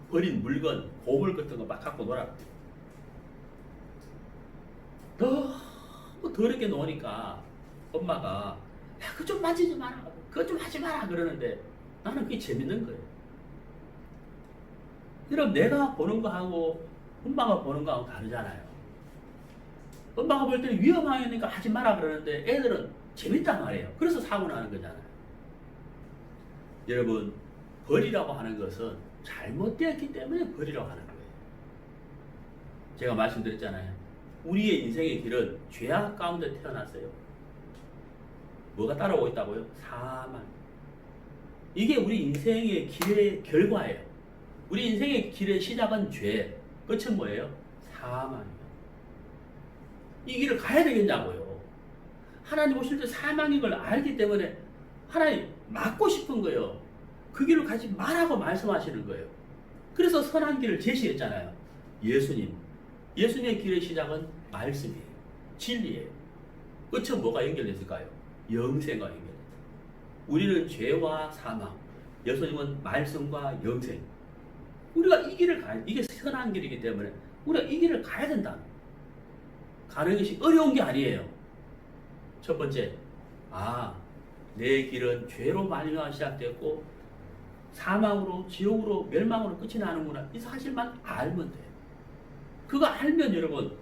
버린 물건, 고물 같은 거 막 갖고 놀았어요. 너무 더럽게 노니까 엄마가 야, 그거 좀 만지지 마라, 그거 좀 하지 마라 그러는데 나는 그게 재밌는 거예요. 여러분 내가 보는 거하고 엄마가 보는 거하고 다르잖아요. 엄마가 볼 때는 위험하니까 하지 마라 그러는데 애들은 재밌단 말이에요. 그래서 사고 나는 거잖아요. 여러분 버리라고 하는 것은 잘못되었기 때문에 버리라고 하는 거예요. 제가 말씀드렸잖아요. 우리의 인생의 길은 죄악 가운데 태어났어요. 뭐가 따라오고 있다고요? 사망. 이게 우리 인생의 길의 결과예요. 우리 인생의 길의 시작은 죄, 끝은 뭐예요? 사망이에요. 이 길을 가야 되겠냐고요. 하나님 오실 때 사망인 걸 알기 때문에 하나님 막고 싶은 거예요. 그 길을 가지 말라고 말씀하시는 거예요. 그래서 선한 길을 제시했잖아요. 예수님의 길의 시작은 말씀이에요. 진리예요. 끝은 뭐가 연결됐을까요? 영생과 연결됐어요. 우리는 죄와 사망, 예수님은 말씀과 영생. 우리가 이 길을 가야, 이게 선한 길이기 때문에 우리가 이 길을 가야 된다. 가는 것이 어려운 게 아니에요. 첫 번째, 내 길은 죄로 말미암아 시작됐고 사망으로, 지옥으로, 멸망으로 끝이 나는구나. 이 사실만 알면 돼요. 그거 알면 여러분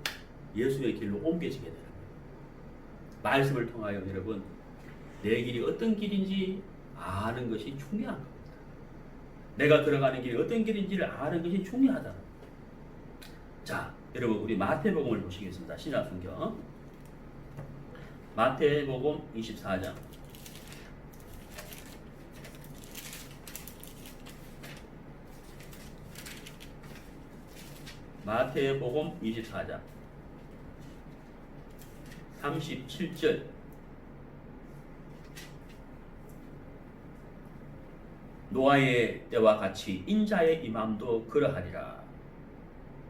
예수의 길로 옮겨지게 되는 거예요. 말씀을 통하여 여러분 내 길이 어떤 길인지 아는 것이 중요한 겁니다. 내가 들어가는 길이 어떤 길인지를 아는 것이 중요하다. 자, 여러분 우리 마태복음을 보시겠습니다. 신약성경 마태복음 24장 마태복음 24장 37절 노아의 때와 같이 인자의 임함도 그러하리라.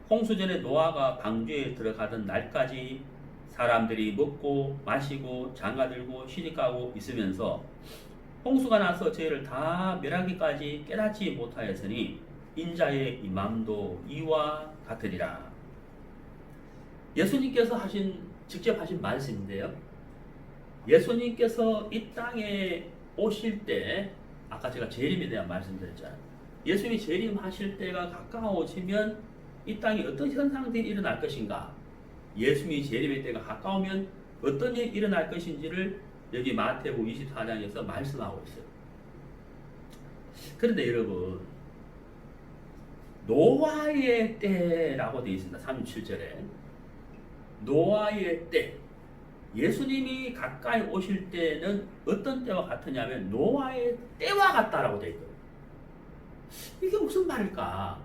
홍수전에 노아가 방주에 들어가던 날까지 사람들이 먹고 마시고 장가들고 시집가고 있으면서 홍수가 나서 저희를 다 멸하기까지 깨닫지 못하였으니 인자의 임함도 이와 같으리라. 예수님께서 직접 하신 말씀인데요. 예수님께서 이 땅에 오실 때 아까 제가 재림에 대한 말씀드렸잖아요. 예수님이 재림하실 때가 가까워지면 이 땅에 어떤 현상들이 일어날 것인가, 예수님이 재림의 때가 가까우면 어떤 일이 일어날 것인지를 여기 마태복음 24장에서 말씀하고 있어요. 그런데 여러분 노아의 때라고 되어 있습니다. 37절에 노아의 때, 예수님이 가까이 오실 때는 어떤 때와 같으냐면 노아의 때와 같다라고 되어 있거든요. 이게 무슨 말일까?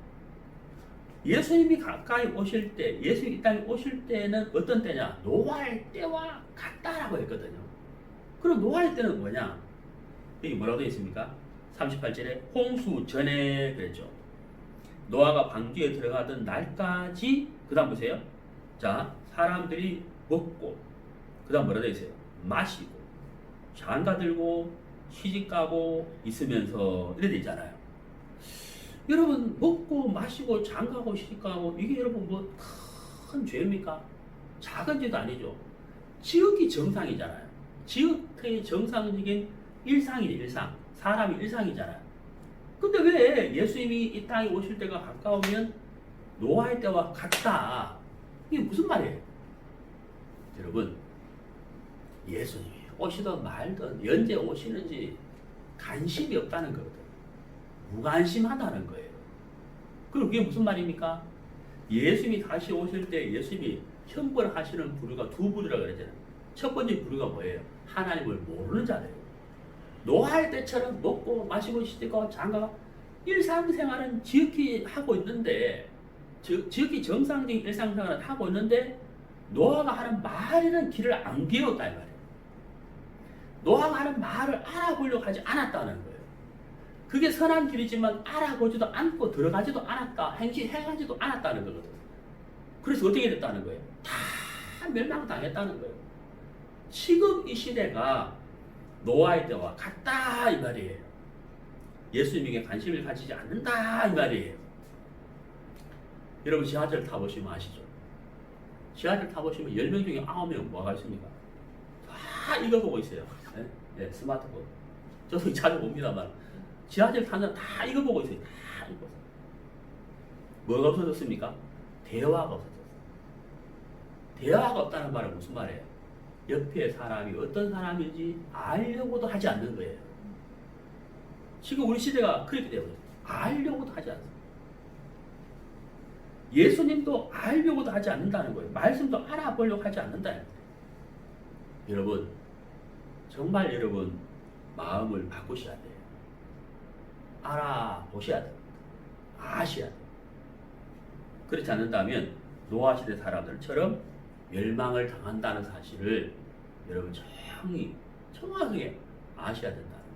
예수님이 가까이 오실 때, 예수님이 이 땅에 오실 때는 어떤 때냐? 노아의 때와 같다라고 했거든요. 그럼 노아의 때는 뭐냐? 여기 뭐라고 되어 있습니까? 38절에 홍수 전에 그랬죠. 노아가 방주에 들어가던 날까지, 그 다음 보세요. 자, 사람들이 먹고, 그 다음 뭐라 되어 있어요? 마시고, 장가들고, 시집가고 있으면서 이래 되어 있잖아요. 여러분 먹고 마시고 장가고 시집가고 이게 여러분 뭐 큰 죄입니까? 작은 죄도 아니죠. 지극히 정상이잖아요. 지극히 정상적인 일상이에요. 일상. 사람이 일상이잖아요. 근데 왜 예수님이 이 땅에 오실 때가 가까우면 노아의 때와 같다? 이게 무슨 말이에요? 여러분 예수님이 오시든 말든 언제 오시는지 관심이 없다는 거거든요. 무관심하다는 거예요. 그럼 그게 무슨 말입니까? 예수님이 다시 오실 때 예수님이 형벌하시는 부류가 두 부류라고 그랬잖아요. 첫 번째 부류가 뭐예요? 하나님을 모르는 자들이에요. 노아의 때처럼 먹고 마시고 시집가고 장가 일상생활은 지극히 하고 있는데, 지극히 정상적인 일상생활을 하고 있는데 노아가 하는 말에는 귀를 안 기울였다 이 말이에요. 노아가 하는 말을 알아보려고 하지 않았다는 거예요. 그게 선한 길이지만 알아보지도 않고 들어가지도 않았다, 행하지도 않았다는 거거든. 그래서 어떻게 됐다는 거예요? 다 멸망당했다는 거예요. 지금 이 시대가 노아의 때와 같다 이 말이에요. 예수님에게 관심을 가지지 않는다 이 말이에요. 여러분 지하철 타보시면 아시죠? 지하철 타보시면 10명 중에 9명 뭐가 있습니까? 다 이거 보고 있어요. 네, 스마트폰. 저도 자주 봅니다만 지하철 타는 다 이거 보고 있어요. 다 이거. 뭐가 없어졌습니까? 대화가 없어졌어요. 대화가 없다는 말은 무슨 말이에요? 옆에 사람이 어떤 사람인지 알려고도 하지 않는 거예요. 지금 우리 시대가 그렇게 되어버렸어요. 알려고도 하지 않습니다. 예수님도 알려고도 하지 않는다는 거예요. 말씀도 알아보려고 하지 않는다는 거예요. 여러분, 정말 여러분 마음을 바꾸셔야 돼요. 알아보셔야 돼요. 아셔야 돼요. 그렇지 않는다면 노아 시대 사람들처럼 멸망을 당한다는 사실을 여러분 정확하게 아셔야 된다는 거예요.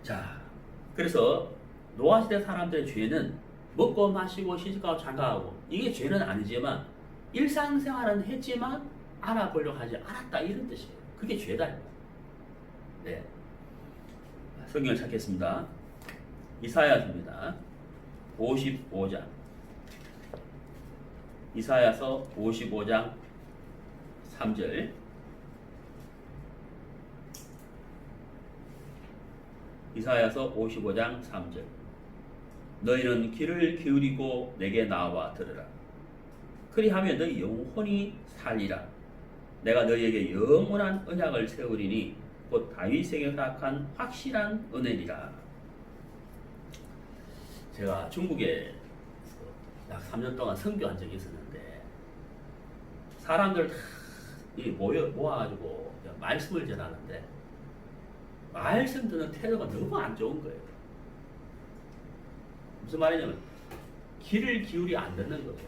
자, 그래서 노아 시대 사람들의 죄는 먹고 마시고 시집가고 장가가고 이게 죄는 아니지만 일상생활은 했지만 알아보려고 하지 않았다 이런 뜻이에요. 그게 죄다. 네. 성경을 찾겠습니다. 이사야서입니다. 55장. 이사야서 55장 3절. 이사야서 55장 3절. 너희는 귀를 기울이고 내게 나와 들으라. 그리하면 너희 영혼이 살리라. 내가 너희에게 영원한 언약을 세우리니 곧 다윗에게 허락한 확실한 은혜리라. 제가 중국에 약 3년 동안 선교한 적이 있었는데 사람들 다 모아가지고 말씀을 전하는데 말씀 듣는 태도가 너무 안 좋은 거예요. 무슨 말이냐면 귀를 기울이 안 듣는 거죠.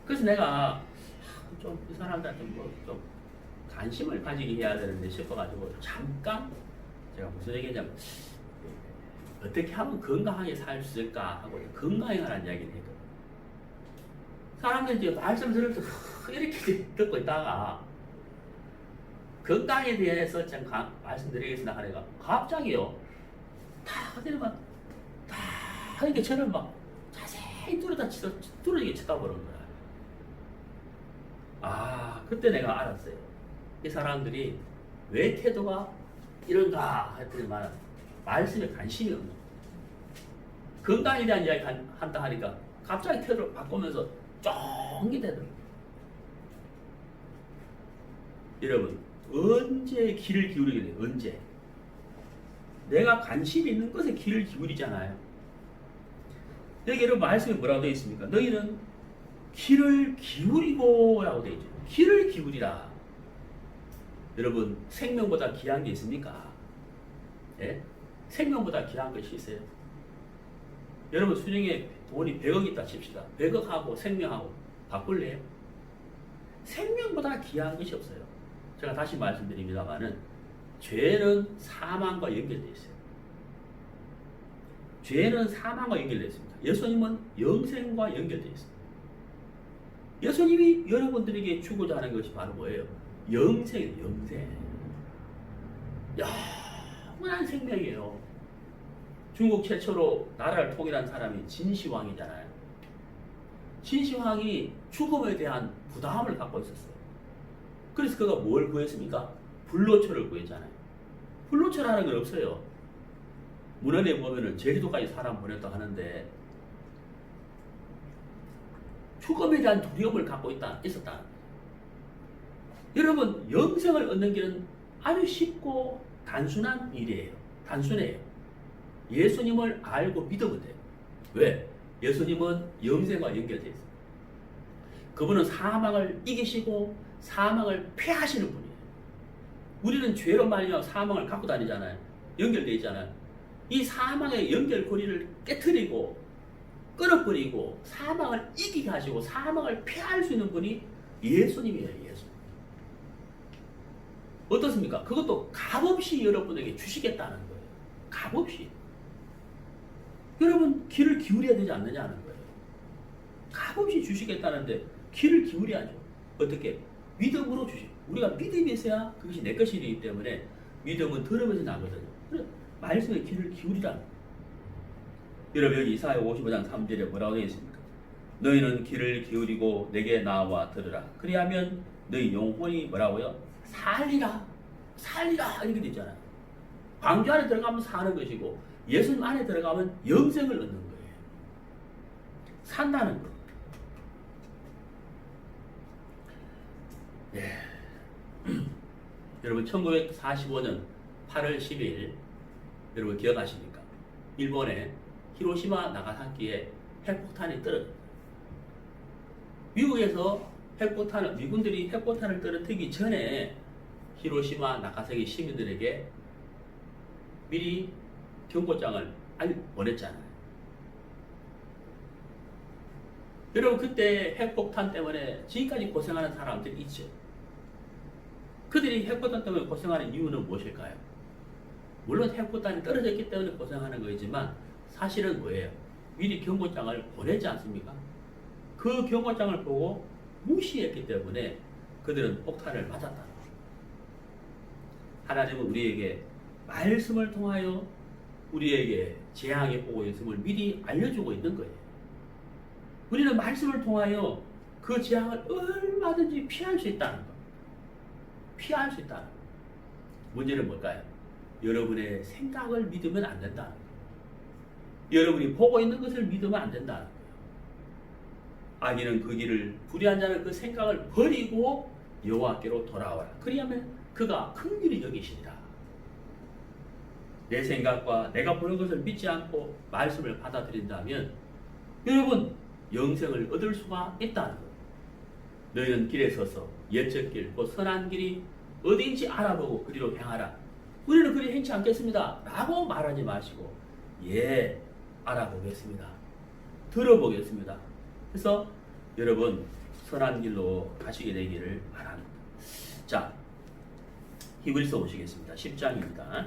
그래서 내가 좀 이 사람들한테 좀 관심을 가지게 해야 되는데 싶어가지고 잠깐 제가 무슨 얘기냐면 어떻게 하면 건강하게 살 수 있을까 하고 건강에 관한 이야기를 했거든요. 사람들이 이제 말씀 들을 때 이렇게 듣고 있다가 건강에 대해서 참 말씀드리겠습니다 하니까 갑자기요 다 그들만 다 이렇게 저를 막 자세히 뚫어지게 쳐다보는 거야. 아, 그때 내가 알았어요. 이 사람들이 왜 태도가 이런가 했더니만 말씀에 관심이 없는 거예요. 건강에 대한 이야기 한다 하니까 갑자기 태도를 바꾸면서 쫑기대더라고요. 여러분, 언제 귀를 기울이게 돼요? 언제? 내가 관심 있는 것에 귀를 기울이잖아요. 여기 여러분 말씀에 뭐라고 되어 있습니까? 너희는 귀를 기울이고 라고 되어 있죠. 귀를 기울이라. 여러분, 생명보다 귀한 게 있습니까? 예? 생명보다 귀한 것이 있어요. 여러분, 수중에 돈이 100억 있다 칩시다. 100억하고 생명하고 바꿀래요? 생명보다 귀한 것이 없어요. 제가 다시 말씀드립니다만은 죄는 사망과 연결되어 있어요. 죄는 사망과 연결되어 있습니다. 예수님은 영생과 연결되어 있습니다. 예수님이 여러분들에게 주고자 하는 것이 바로 뭐예요? 영생이에요. 영생. 영원한 생명이에요. 중국 최초로 나라를 통일한 사람이 진시황이잖아요. 진시황이 죽음에 대한 부담을 갖고 있었어요. 그래서 그가 뭘 구했습니까? 불로초를 구했잖아요. 불로초라는 건 없어요. 문헌에 보면은 제주도까지 사람 보냈다고 하는데 죽음에 대한 두려움을 갖고 있었다. 여러분, 영생을 얻는 길은 아주 쉽고 단순한 일이에요. 단순해요. 예수님을 알고 믿으면 돼요. 왜? 예수님은 영생과 연결되어 있어요. 그분은 사망을 이기시고 사망을 패하시는 분이에요. 우리는 죄로 말미암아 사망을 갖고 다니잖아요. 연결되어 있잖아요. 이 사망의 연결고리를 깨트리고 끊어버리고 사망을 이기게 하시고 사망을 패할 수 있는 분이 예수님이에요. 예수님. 어떻습니까? 그것도 값없이 여러분에게 주시겠다는 거예요. 값없이. 여러분, 귀를 기울여야 되지 않느냐는 거예요. 값없이 주시겠다는데 귀를 기울여야죠. 어떻게? 믿음으로 주시고. 우리가 믿음이 있어야 그것이 내 것이기 때문에 믿음은 들으면서 나거든요. 그래서 말씀에 귀를 기울이라는 거예요. 여러분, 여기 이사야 55장 3절에 뭐라고 되어 있습니까? 너희는 귀를 기울이고 내게 나와 들으라. 그리하면 너희 영혼이 뭐라고요? 살리라. 살리라. 이렇게 되어 있잖아요. 방주 안에 들어가면 사는 것이고 예수님 안에 들어가면 영생을 얻는 거예요. 산다는 거. 예. 여러분, 1945년 8월 10일 여러분 기억하십니까? 일본에 히로시마 나가사키에 핵폭탄이 떨어졌어요. 미국에서 미군들이 핵폭탄을 떨어뜨리기 전에 히로시마 나가사키 시민들에게 미리 경고장을 보냈잖아요. 여러분, 그때 핵폭탄 때문에 지금까지 고생하는 사람들이 있죠. 그들이 핵폭탄 때문에 고생하는 이유는 무엇일까요? 물론 핵폭탄이 떨어졌기 때문에 고생하는 거지만 사실은 뭐예요? 미리 경고장을 보내지 않습니까? 그 경고장을 보고 무시했기 때문에 그들은 폭탄을 맞았다는 거예요. 하나님은 우리에게 말씀을 통하여 우리에게 재앙이 오고 있음을 미리 알려주고 있는 거예요. 우리는 말씀을 통하여 그 재앙을 얼마든지 피할 수 있다는 것. 피할 수 있다는 것. 문제는 뭘까요? 여러분의 생각을 믿으면 안 된다는 것. 여러분이 보고 있는 것을 믿으면 안 된다는 거예요. 악인은 그 길을, 불의한 자는 그 생각을 버리고 여호와께로 돌아와라. 그리하면 그가 긍휼히 여기시리라. 내 생각과 내가 보는 것을 믿지 않고 말씀을 받아들인다면 여러분 영생을 얻을 수가 있다는 것. 너희는 길에 서서 옛적 길, 곧 선한 길이 어디인지 알아보고 그리로 행하라. 우리는 그리 행치 않겠습니다 라고 말하지 마시고 예, 알아보겠습니다. 들어보겠습니다. 그래서 여러분 선한 길로 가시게 되기를 바랍니다. 자, 히브리서 보시겠습니다. 10장입니다.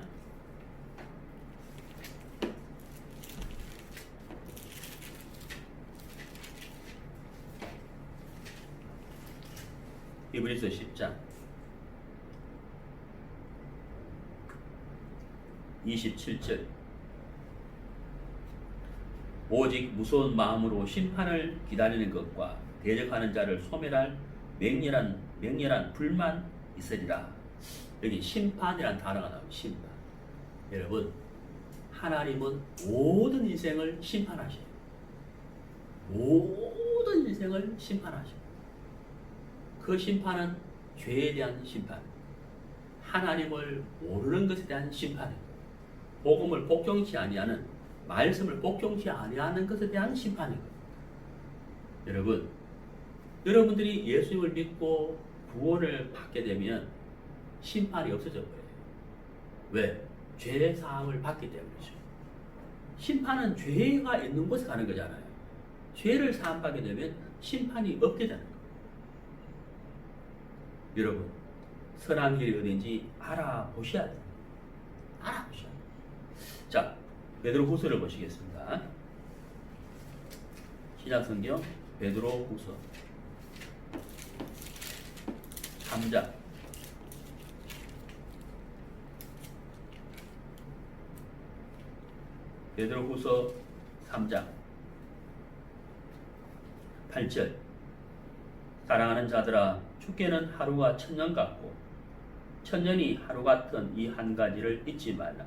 히브리서 10장 27절 오직 무서운 마음으로 심판을 기다리는 것과 대적하는 자를 소멸할 맹렬한 불만 있으리라. 여기 심판이란 단어가 나옵니다. 심판. 여러분, 하나님은 모든 인생을 심판하셔요. 모든 인생을 심판하셔요. 그 심판은 죄에 대한 심판, 하나님을 모르는 것에 대한 심판이고, 복음을 복종치 아니하는, 말씀을 복종치 아니하는 것에 대한 심판이고. 여러분들이 예수님을 믿고 구원을 받게 되면 심판이 없어져 버려요. 왜? 죄 사함을 받기 때문이죠. 심판은 죄가 있는 곳에 가는 거잖아요. 죄를 사함받게 되면 심판이 없게 되는 거예요. 여러분, 선한 길이 어딘지 알아보셔야 돼요. 알아보셔야 돼요. 자, 베드로후서를 보시겠습니다. 신약성경 베드로후서 3장 베드로후서 3장 8절 사랑하는 자들아, 주께는 하루가 천년 같고 천년이 하루 같은 이 한 가지를 잊지 말라.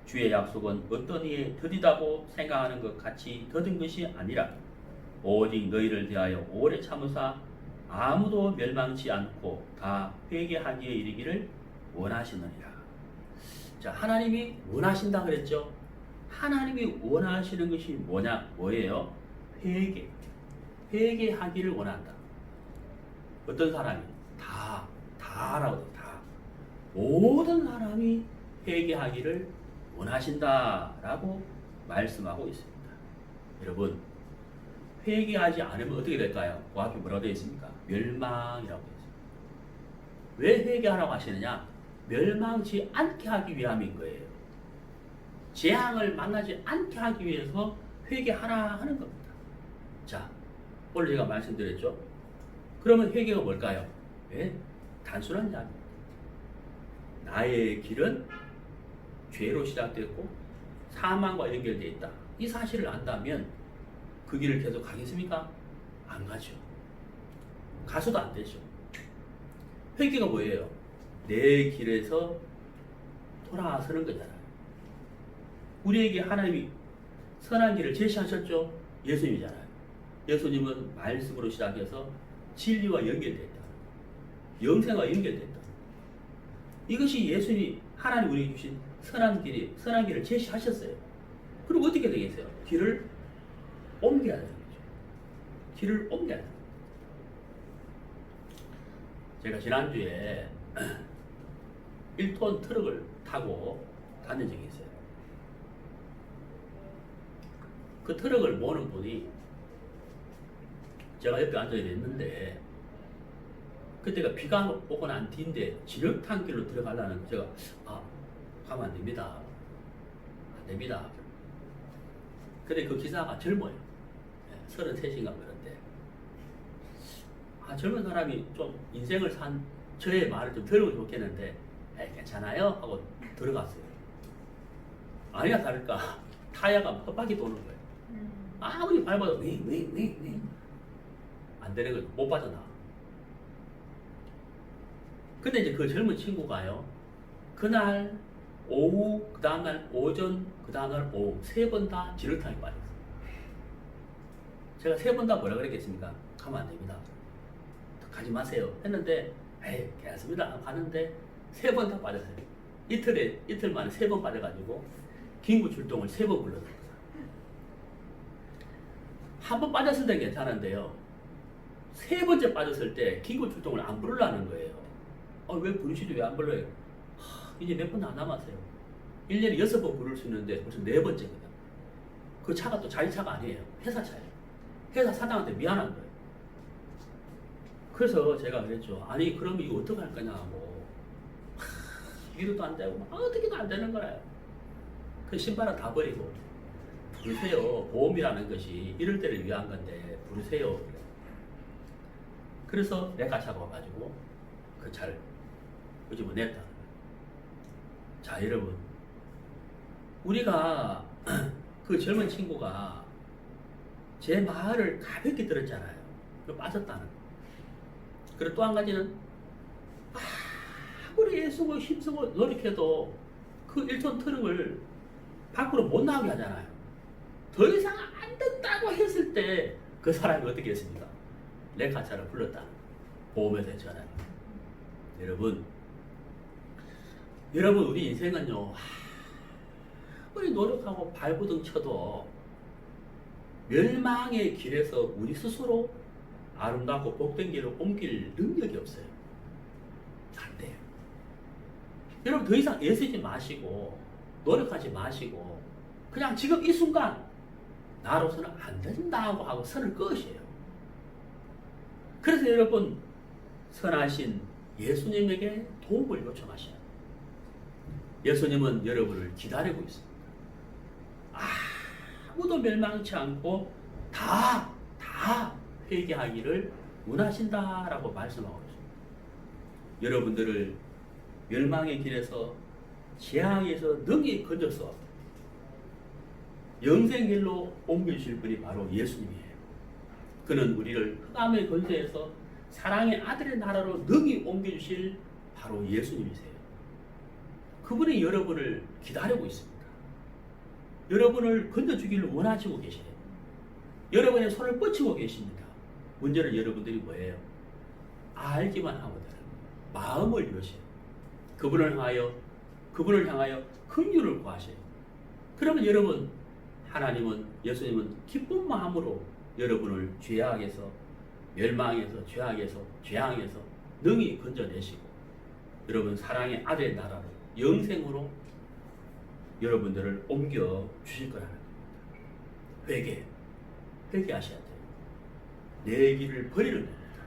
주의 약속은 어떤 이에 더디다고 생각하는 것 같이 더딘 것이 아니라 오직 너희를 대하여 오래 참으사 아무도 멸망치 않고 다 회개하기에 이르기를 원하시느니라. 자, 하나님이 원하신다 그랬죠? 하나님이 원하시는 것이 뭐예요? 회개. 회개하기를 원한다. 어떤 사람이? 다라고 해요. 다. 모든 사람이 회개하기를 원하신다라고 말씀하고 있습니다. 여러분, 회개하지 않으면 어떻게 될까요? 그 앞에 뭐라고 되어 있습니까? 멸망이라고 되어 있습니다. 왜 회개하라고 하시느냐? 멸망치 않게 하기 위함인 거예요. 재앙을 만나지 않게 하기 위해서 회개하라 하는 겁니다. 자, 오늘 제가 말씀드렸죠? 그러면 회개가 뭘까요? 네? 단순한 자입니다. 나의 길은 죄로 시작됐고 사망과 연결되어 있다. 이 사실을 안다면 그 길을 계속 가겠습니까? 안 가죠. 가서도 안 되죠. 회개가 뭐예요? 내 길에서 돌아서는 거잖아요. 우리에게 하나님이 선한 길을 제시하셨죠? 예수님이잖아요. 예수님은 말씀으로 시작해서 진리와 연결됐다. 영생과 연결됐다. 이것이 예수님, 하나님 우리에게 주신 선한 길을 제시하셨어요. 그리고 어떻게 되겠어요? 길을 옮겨야 되는 거죠. 길을 옮겨야 되는 거죠. 제가 지난주에 1톤 트럭을 타고 다닌 적이 있어요. 그 트럭을 모는 분이 제가 옆에 앉아 있는데 그때가 비가 오고 난 뒤인데 진흙탕 길로 들어가려는 제가 가면 안 됩니다. 안 됩니다. 근데 그 기사가 젊어요. 33인가 그런데 젊은 사람이 좀 인생을 산 저의 말을 좀 들으면 좋겠는데 괜찮아요? 하고 들어갔어요. 아니야 다를까 타이어가 헛바퀴 도는 거예요. 아무리 밟아도 안 되는 거예요. 못 빠져나. 근데 이제 그 젊은 친구가요, 그날 오후, 그 다음날 오전, 그 다음날 오후 3번 다 진흙탕에 빠졌어요. 제가 3번 다 뭐라 그랬겠습니까? 가면 안 됩니다. 가지 마세요. 했는데 괜찮습니다. 가는데 3번 다 빠졌어요. 이틀 만에 3번 빠져가지고 긴급 출동을 3번 불렀어요. 한 번 빠졌을 때 괜찮은데요. 3번째 빠졌을 때 긴급 출동을 안 부르려는 거예요. 왜 부르시지 왜 안 불러요? 이제 몇 번 안 남았어요. 1년에 6번 부를 수 있는데 벌써 4번째거든요. 그 차가 또 자기 차가 아니에요. 회사 차예요. 회사 사장한테 미안한 거예요. 그래서 제가 그랬죠. 아니 그럼 이거 어떻게 할 거냐고. 위로도 안 되고 어떻게도 안 되는 거라요. 그 신발은 다 버리고 부르세요. 보험이라는 것이 이럴 때를 위한 건데 부르세요. 그래서 레카차가 와가지고 그 차를 끄집어냈다. 자 여러분, 우리가 그 젊은 친구가 제 말을 가볍게 들었잖아요. 빠졌다는 거. 그리고 또 한 가지는 아무리 애쓰고 힘쓰고 노력해도 그 1톤 트럭을 밖으로 못 나오게 하잖아요. 더 이상 안 된다고 했을 때 그 사람이 어떻게 했습니까? 레카차를 불렀다. 보험회사에 전화를. 여러분 우리 인생은요, 아무리 노력하고 발버둥 쳐도 멸망의 길에서 우리 스스로 아름답고 복된 길을 옮길 능력이 없어요. 안 돼요. 여러분 더 이상 애쓰지 마시고 노력하지 마시고 그냥 지금 이 순간 나로서는 안 된다고 하고 선을 그으세요. 그래서 여러분 선하신 예수님에게 도움을 요청하셔야 돼요. 예수님은 여러분을 기다리고 있습니다. 아무도 멸망치 않고 다 회개하기를 원하신다라고 말씀하고 있습니다. 여러분들을 멸망의 길에서 재앙에서 능히 건져서 영생 길로 옮기실 분이 바로 예수님이에요. 그는 우리를 흑암의 권세에서 사랑의 아들의 나라로 능히 옮겨주실 바로 예수님이세요. 그분이 여러분을 기다리고 있습니다. 여러분을 건져주기를 원하시고 계세요. 여러분의 손을 뻗치고 계십니다. 문제는 여러분들이 뭐예요? 알기만 하면 되는 거예요. 마음을 여셔요. 그분을 향하여 긍휼을 구하세요. 그러면 여러분, 하나님은, 예수님은 기쁜 마음으로 여러분을 죄악에서, 멸망에서, 죄악에서, 재앙에서 능히 건져내시고 여러분 사랑의 아들의 나라로 영생으로 여러분들을 옮겨 주실 거라는 겁니다. 회개하셔야 돼요. 내 길을 버리는 겁니다.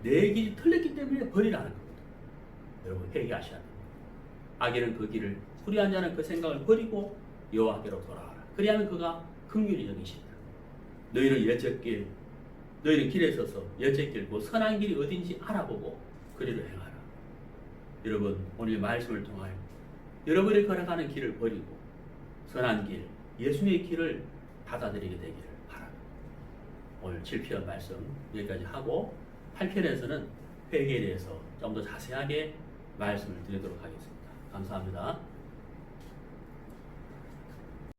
내 길이 틀렸기 때문에 버리라는 겁니다. 여러분 회개하셔야 됩니다. 악인은 그 길을, 불의한 자는 그 생각을 버리고 여호와께로 돌아와라. 그리하면 그가 긍휼히 여기신다. 너희는 길에 서서 여쩨길 곧 선한 길이 어딘지 알아보고 그리로 행하라. 여러분 오늘 말씀을 통하여 여러분이 걸어가는 길을 버리고 선한 길, 예수님의 길을 받아들이게 되기를 바랍니다. 오늘 7편 말씀 여기까지 하고 8편에서는 회개에 대해서 좀 더 자세하게 말씀을 드리도록 하겠습니다. 감사합니다.